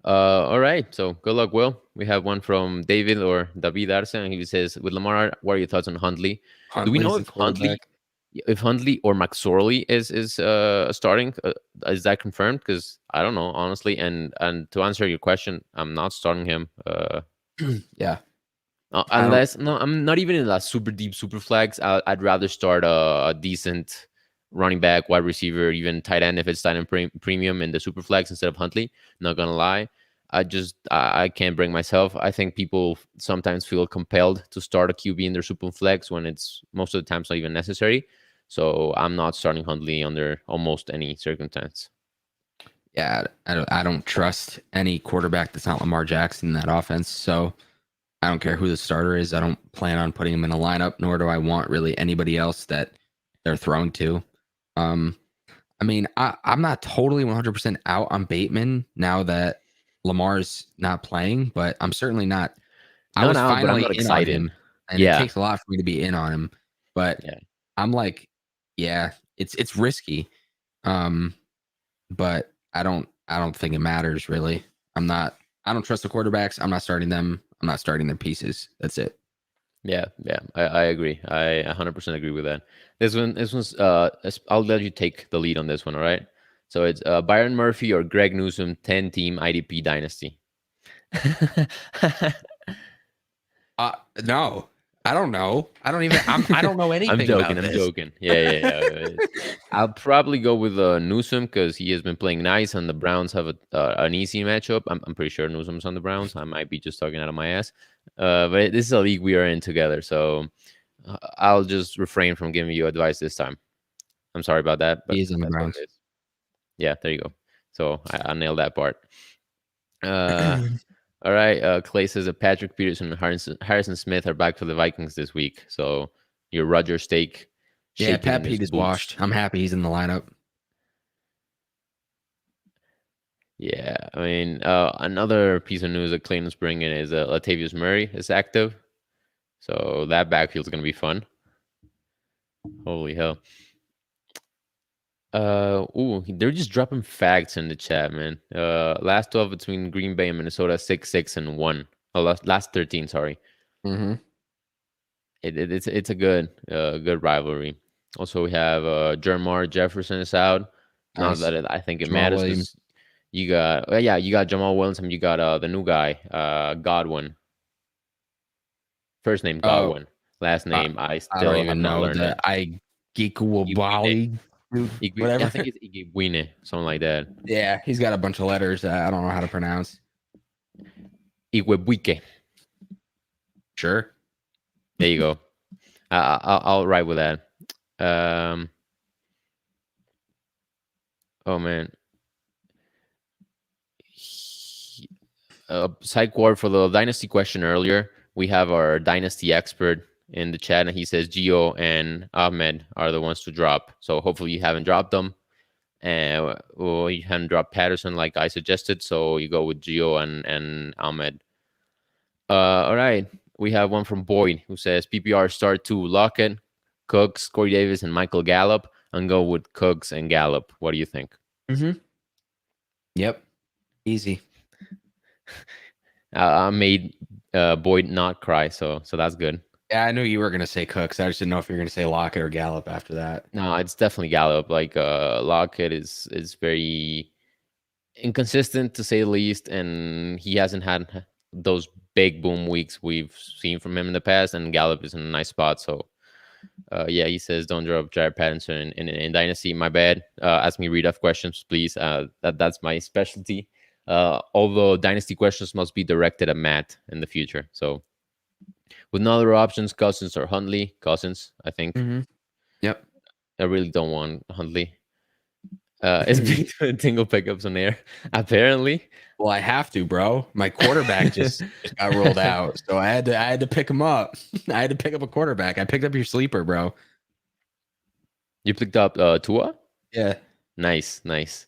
All right. So good luck, Will. We have one from David or David Arce, and he says, "With Lamar, what are your thoughts on Huntley? Do we know Huntley's the if Huntley, quarterback. if Huntley or McSorley is starting? Is that confirmed? Because I don't know honestly. And to answer your question, I'm not starting him. Yeah, I don't. Unless no, I'm not even in that super deep super flags. I'd rather start a decent running back, wide receiver, even tight end if it's tight end premium in the super flags instead of Huntley. Not gonna lie, I can't bring myself. I think people sometimes feel compelled to start a QB in their super flex when it's most of the times not even necessary. So I'm not starting Huntley under almost any circumstance. Yeah, I don't trust any quarterback that's not Lamar Jackson in that offense. So I don't care who the starter is. I don't plan on putting him in a lineup, nor do I want really anybody else that they're throwing to. Um, I mean, I'm not totally 100% out on Bateman now that Lamar's not playing, but I'm certainly not. I Not was out, but I'm finally not in on excited. him, and it Yeah, takes a lot for me to be in on him. But yeah. I'm like, yeah, it's risky. Um, but I don't think it matters really. I don't trust the quarterbacks. I'm not starting them. I'm not starting their pieces. That's it. Yeah, yeah, I agree. I 100% agree with that. This one's I'll let you take the lead on this one, all right? So it's Byron Murphy or Greg Newsom 10 team IDP dynasty. Uh no. I don't know. I don't know I'm anything joking. about I'm this. joking. Yeah. I'll probably go with Newsom because he has been playing nice, and the Browns have an easy matchup. I'm pretty sure Newsom's on the Browns. I might be just talking out of my ass, but this is a league we are in together, so I'll just refrain from giving you advice this time. I'm sorry about that, He but is on the that's what Browns. it is. Yeah, there you go. So I nailed that part. Uh, all right. Clay says that Patrick Peterson and Harrison Smith are back for the Vikings this week. So your Roger Stake Yeah, shaking Pat in his Pete is boots. washed. I'm happy he's in the lineup. Yeah, I mean, another piece of news that Clayton's bringing is Latavius Murray is active. So that backfield's going to be fun. Holy hell. They're just dropping facts in the chat, man. Last 12 between Green Bay and Minnesota, 6-6-1. Oh, last 13, sorry. Mm-hmm. It's a good rivalry. Also, we have Jermar Jefferson is out. Not Nice. that I think it Jamal matters Williams. because you got Jamal Williams and you got the new guy, Godwin. First name Oh, Godwin, last I, name I I still don't have even not know learned the it. I Iguine. Geekawabali dude, I whatever. think it's Iguine, something like that. Yeah, he's got a bunch of letters that I don't know how to pronounce. Iguebuike. Sure. There you go. I'll write with that. Um. Oh man. Psych ward for the dynasty question earlier. We have our dynasty expert in the chat, and he says Gio and Ahmed are the ones to drop. So hopefully you haven't dropped them, and or you haven't dropped Patterson like I suggested. So you go with Gio and Ahmed. All right. We have one from Boyd who says PPR start two Lockett, Cooks, Corey Davis, and Michael Gallup, and go with Cooks and Gallup. What do you think? Mm-hmm. Yep. Easy. I made Boyd not cry, so that's good. Yeah, I knew you were gonna say Cooks. I just didn't know if you were gonna say Lockett or Gallup after that. No, it's definitely Gallup. Like Lockett is very inconsistent to say the least, and he hasn't had those big boom weeks we've seen from him in the past. And Gallup is in a nice spot, so Yeah, he says don't drop Jared Pattinson in Dynasty. My bad. Ask me read off questions, please. That's my specialty. Although Dynasty questions must be directed at Matt in the future. So with no other options, Cousins or Huntley. Cousins, I think. Mm-hmm. Yep. I really don't want Huntley. Is big tingle pickups on air? Apparently. Well, I have to, bro. My quarterback just got rolled out, so I had to pick him up. I had to pick up a quarterback. I picked up your sleeper, bro. You picked up Tua? Yeah. Nice, nice.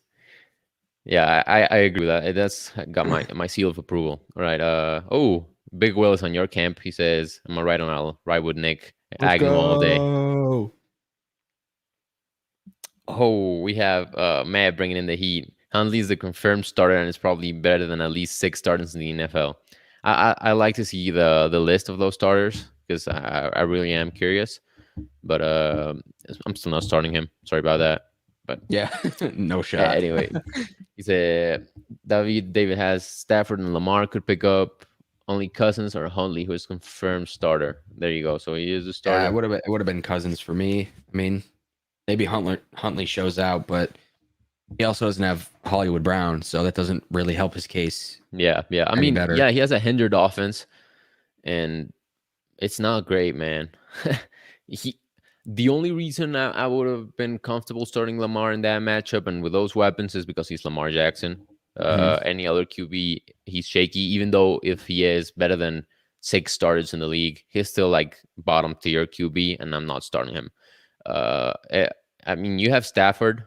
Yeah, I agree with that. That's got my seal of approval. All right. Big Will is on your camp. He says, "Am I right on? I'll ride with Nick Let's Agnew all day." go. Oh, we have Matt bringing in the heat. Huntley is the confirmed starter and is probably better than at least 6 starters in the NFL. I like to see the list of those starters because I really am curious. But I'm still not starting him. Sorry about that. But Yeah, no shot. anyway, he said David has Stafford and Lamar could pick up. Only Cousins or Huntley, who is confirmed starter. There you go. So he is a starter. Yeah, it would have been Cousins for me. I mean, maybe Huntley shows out, but he also doesn't have Hollywood Brown, so that doesn't really help his case. Yeah. I any mean, better. yeah, he has a hindered offense, and it's not great, man. The only reason I would have been comfortable starting Lamar in that matchup and with those weapons is because he's Lamar Jackson. Any other QB, he's shaky. Even though if he is better than 6 starters in the league, he's still like bottom tier QB, and I'm not starting him. I mean, you have Stafford.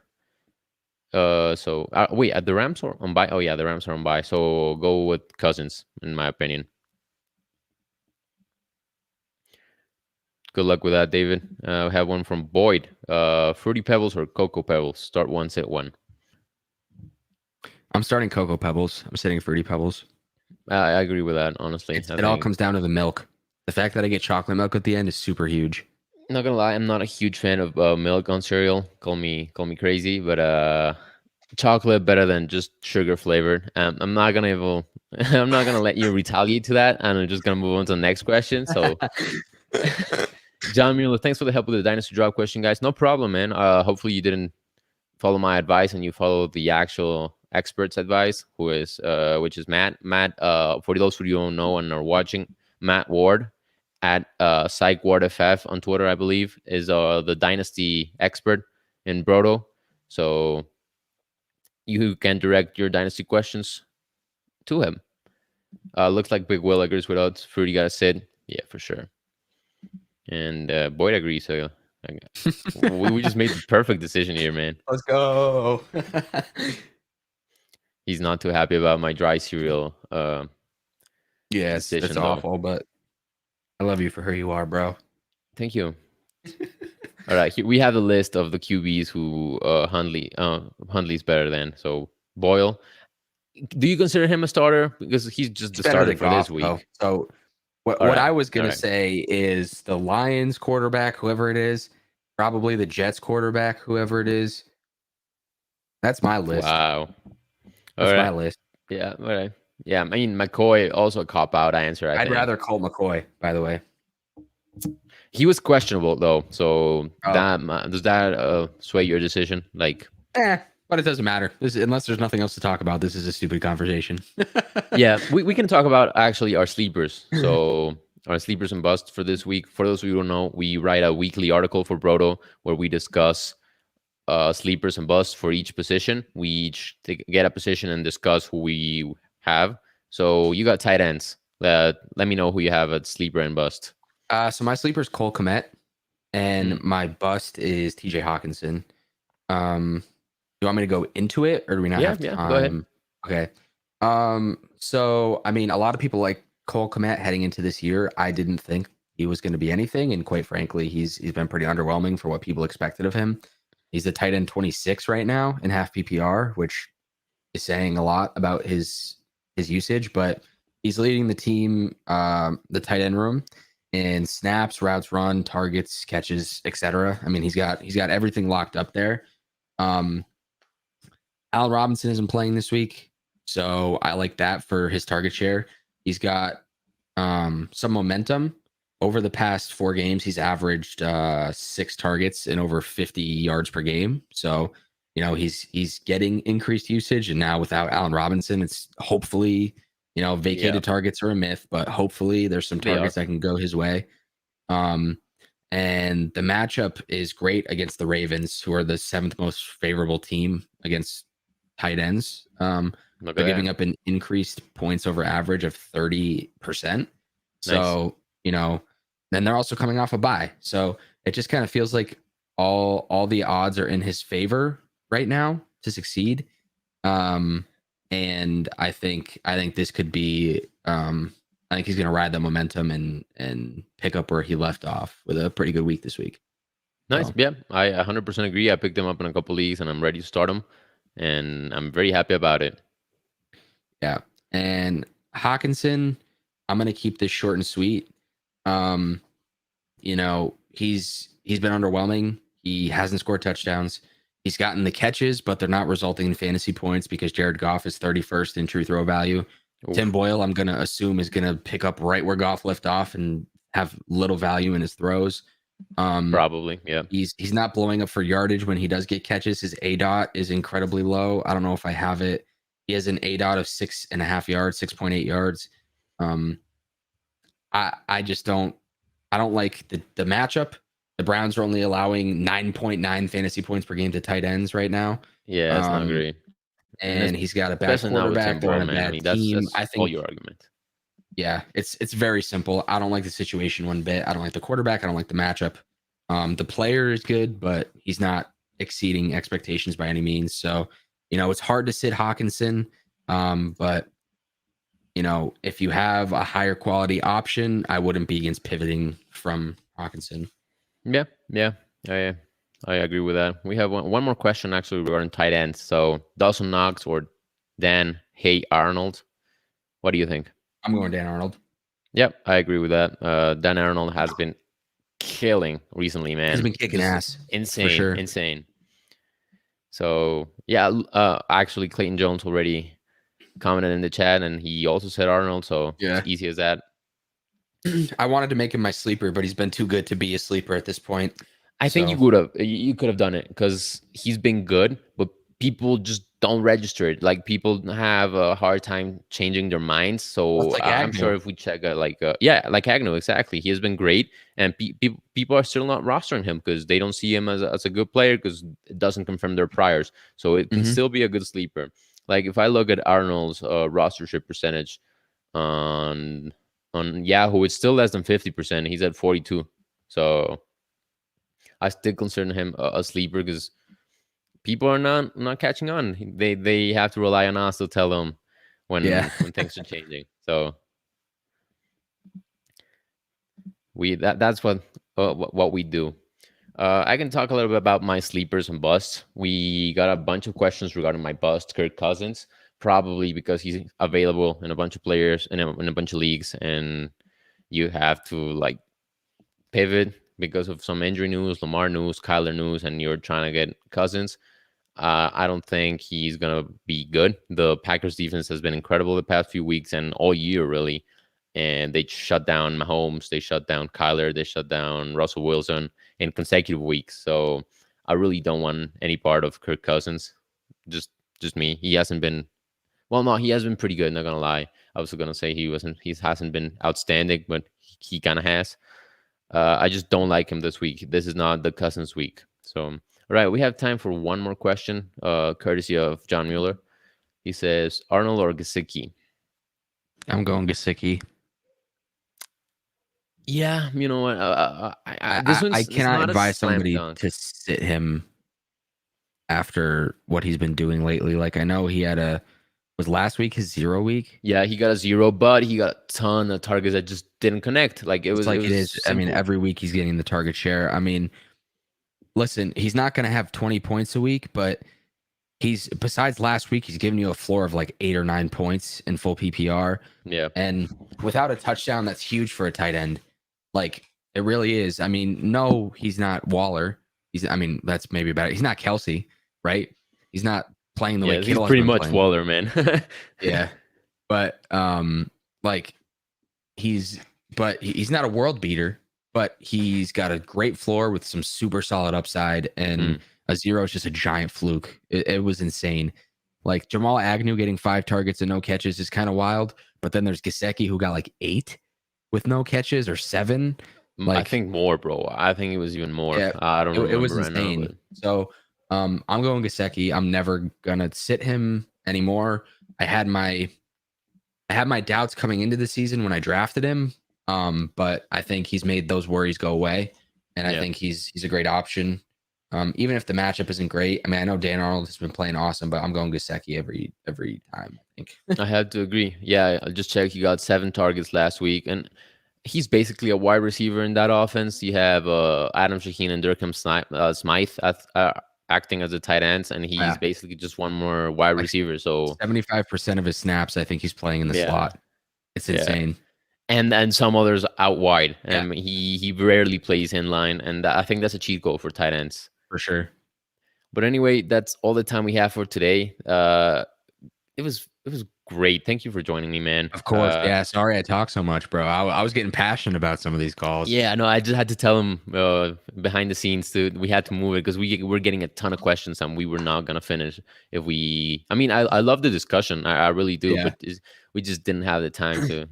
Wait, at the Rams are on bye. Oh yeah, the Rams are on bye. So go with Cousins, in my opinion. Good luck with that, David. We have one from Boyd. Fruity Pebbles or Cocoa Pebbles? Start one, sit one. I'm starting Cocoa Pebbles. I'm sitting Fruity Pebbles. I agree with that, honestly. It all comes down to the milk. The fact that I get chocolate milk at the end is super huge. Not gonna lie, I'm not a huge fan of milk on cereal. Call me crazy, but chocolate better than just sugar flavored. I'm not gonna I'm not gonna let you retaliate to that, and I'm just gonna move on to the next question. So John Mueller, thanks for the help with the dynasty drop question, guys. No problem, man. Hopefully you didn't follow my advice and you follow the actual expert's advice, which is Matt. Matt, for those who don't know and are watching, Matt Ward at PsychWardFF on Twitter, I believe, is the dynasty expert in Broto. So you can direct your dynasty questions to him. Looks like Big Will agrees with us. Fruity got to sit. Yeah, for sure. And Boyd agrees. So we just made the perfect decision here, man. Let's go. He's not too happy about my dry cereal. Yes, decision, it's though. awful, but I love you for who you are, bro. Thank you. All right, here we have a list of the QBs who Huntley's better than. So Boyle, do you consider him a starter because he's just the starter for this week? Though. So what right. I was gonna say is the Lions quarterback, whoever it is, probably the Jets quarterback, whoever it is. That's my list. Wow. That's my list. Yeah. All right. Yeah. I mean, McCoy also a cop out answer. I'd rather Colt McCoy, by the way. He was questionable though, so does that sway your decision? Like, but it doesn't matter. Unless there's nothing else to talk about, this is a stupid conversation. Yeah, we can talk about actually our sleepers. So our sleepers and busts for this week. For those who don't know, we write a weekly article for Broto where we discuss sleepers and busts for each position. We each get a position and discuss who we have. So you got tight ends. Let me know who you have at sleeper and bust. So my sleeper is Cole Kmet, and my bust is TJ Hawkinson. Do you want me to go into it, or do we not have time? Go ahead. Okay. So I mean, a lot of people like Cole Kmet heading into this year. I didn't think he was going to be anything, and quite frankly, he's been pretty underwhelming for what people expected of him. He's a tight end 26 right now in half PPR, which is saying a lot about his usage, but he's leading the team, the tight end room, in snaps, routes run, targets, catches, etc. I mean, he's got everything locked up there. Al Robinson isn't playing this week, so I like that for his target share. He's got some momentum, over the past 4 games, he's averaged 6 targets and over 50 yards per game. So, he's getting increased usage. And now without Allen Robinson, it's hopefully, Yeah, vacated targets are a myth, but hopefully there's some they are. targets that can go his way. Um, and the matchup is great against the Ravens, who are the 7th most favorable team against tight ends. Look at They're that. giving up an increased points over average of 30%. Nice. So, then they're also coming off a bye. So it just kind of feels like all the odds are in his favor right now to succeed. Um, and I think this could be I think he's gonna ride the momentum and pick up where he left off with a pretty good week this week. Nice. So Yeah, I 100% agree. I picked him up in a couple leagues, and I'm ready to start him, and I'm very happy about it. yeah. And Hawkinson, I'm gonna keep this short and sweet. Um, he's been underwhelming. He hasn't scored touchdowns. He's gotten the catches, but they're not resulting in fantasy points because Jared Goff is 31st in true throw value. Tim Oof, Boyle, I'm gonna assume, is gonna pick up right where Goff left off and have little value in his throws. Um, probably. Yeah. he's not blowing up for yardage when he does get catches. His A dot is incredibly low. I don't know if I have it. He has an A dot of 6.5 yards, 6.8 yards. Um, I just don't like the matchup. The Browns are only allowing 9.9 fantasy points per game to tight ends right now. Yeah, it's not Um, great. And and he's got a bad especially now with Tim quarterback. They're Boyle, on a man. I bad mean, that's team. that's I all think, your argument. yeah, it's very simple. I don't like the situation one bit. I don't like the quarterback. I don't like the matchup. The player is good, but he's not exceeding expectations by any means. So, it's hard to sit Hawkinson. But if you have a higher quality option, I wouldn't be against pivoting from Hawkinson. Yeah, yeah, I I agree with that. We have one more question actually regarding tight ends. So Dawson Knox or Dan Hey Arnold. What do you think? I'm going Dan Arnold. Yep, I agree with that. Dan Arnold has been killing recently, He's man. been kicking Just ass for insane, sure. insane. So yeah, actually Clayton Jones already commented in the chat, and he also said Arnold. So it's Yeah. easy as that. I wanted to make him my sleeper, but he's been too good to be a sleeper at this point. I think So you could have done it because he's been good, but people just don't register it. Like people have a hard time changing their minds. So that's like I'm sure Agnew. if we check yeah, like Agnew, exactly, he has been great, and people are still not rostering him because they don't see him as a good player because it doesn't confirm their priors. So it can Hmm. still be a good sleeper. Like if I look at Arnold's rostership percentage on Yahoo, it's still less than 50%. He's at 42. So I still consider him a sleeper because people are not catching on. They have to rely on us to tell them Yeah. when things are changing. So that's what we do. I can talk a little bit about my sleepers and busts. We got a bunch of questions regarding my bust, Kirk Cousins, probably because he's available in a bunch of players in a bunch of leagues, and you have to like pivot because of some injury news, Lamar news, Kyler news, and you're trying to get Cousins. I don't think he's gonna be good. The Packers defense has been incredible the past few weeks and all year really, and they shut down Mahomes, they shut down Kyler, they shut down Russell Wilson in consecutive weeks. So I really don't want any part of Kirk Cousins. Just just me. He hasn't been well. No, he has been pretty good. Not gonna lie. I was gonna say he wasn't. He hasn't been outstanding, but he kind of has. I just don't like him this week. This is not the Cousins week. So, all right, we have time for one more question, courtesy of John Mueller. He says Arnold or Gesicki. I'm going Gasicki. Yeah, you know what? This I one's it's cannot not a advise slam somebody dunk. to sit him after what he's been doing lately. Like I know he had was last week his 0 week. Yeah, he got a 0, but he got a ton of targets that just didn't connect. Like It's it like it was is. I mean, simple. every week he's getting the target share. I mean, listen, he's not going to have 20 points a week, but he's besides last week, he's giving you a floor of like 8 or 9 points in full PPR. Yeah, And without a touchdown, that's huge for a tight end. Like it really is. I mean, no, he's not Waller. I mean, that's maybe better. He's not Kelsey, right? He's not playing the way yeah, he's Kittle has pretty been much playing. Waller, man. Yeah. But like he's but he's not a world beater. But he's got a great floor with some super solid upside, and Mm. a 0 is just a giant fluke. It was insane. Like Jamal Agnew getting 5 targets and no catches is kind of wild. But then there's Gesicki who got like 8 with no catches or 7. I Like, think more, bro. I think it was even more. yeah, I don't it remember was right now, insane. but So I'm going Gesicki. I'm never gonna sit him anymore. I had my doubts coming into the season when I drafted him. But I think he's made those worries go away, and I yeah. think he's a great option. Even if the matchup isn't great. I mean, I know Dan Arnold has been playing awesome, but I'm going Gesicki every time, I think. I had to agree. Yeah, I just checked. He got 7 targets last week, and he's basically a wide receiver in that offense. You have Adam Shaheen and Smythe acting as the tight ends, and he's Yeah. basically just one more wide Like receiver. So 75% of his snaps, I think he's playing in the yeah, slot. It's yeah, insane. and some others out wide. Yeah. And he rarely plays in line, and I think that's a cheat code for tight ends. For sure. But anyway, that's all the time we have for today. It was great. Thank you for joining me, man. Of course. Yeah. Sorry I talk so much, bro. I was getting passionate about some of these calls. Yeah, no, I just had to tell him behind the scenes too. We had to move it because we're getting a ton of questions and we were not gonna finish if we. I mean, I love the discussion, I really do, Yeah. but we just didn't have the time to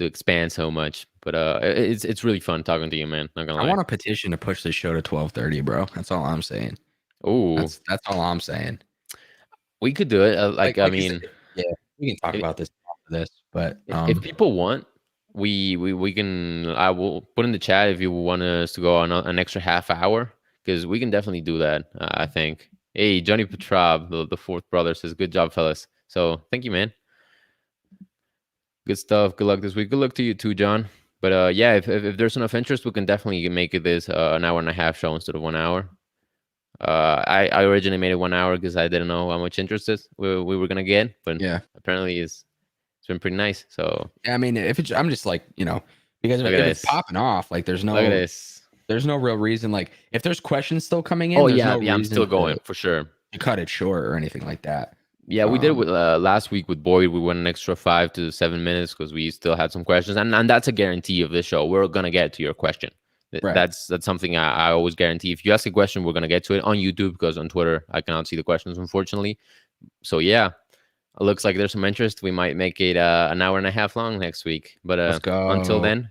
expand so much. But it's really fun talking to you, man. Not gonna I lie. want a petition to push this show to 12:30, bro. That's all I'm saying. Oh, That's all I'm saying. we could do it. Like I Like you said, mean, yeah, we can talk if, about this after this, but if people want, we can. I will put in the chat if you want us to go on an extra half hour because we can definitely do that. I think. Hey, Johnny Petrov, the fourth brother says, "Good job, fellas." So thank you, man. Good stuff. Good luck this week. Good luck to you too, John. But yeah, if there's enough interest, we can definitely make it this an hour and a half show instead of 1 hour. I originally made it 1 hour because I didn't know how much interest we were gonna get, but yeah, apparently it's been pretty nice. So yeah. I mean, if it's, I'm just like, because if Look at it's this. popping off, like look at this. there's no real reason. Like if there's questions still coming in, Oh there's yeah, no yeah. I'm reason still going for sure. to cut it short or anything like that. Yeah, we did it with last week with Boyd. We went an extra 5 to 7 minutes because we still had some questions, and that's a guarantee of this show. We're gonna get to your question. Right. That's something I always guarantee. If you ask a question, we're gonna get to it on YouTube because on Twitter I cannot see the questions, unfortunately. So yeah, it looks like there's some interest. We might make it an hour and a half long next week. But Let's go. until then,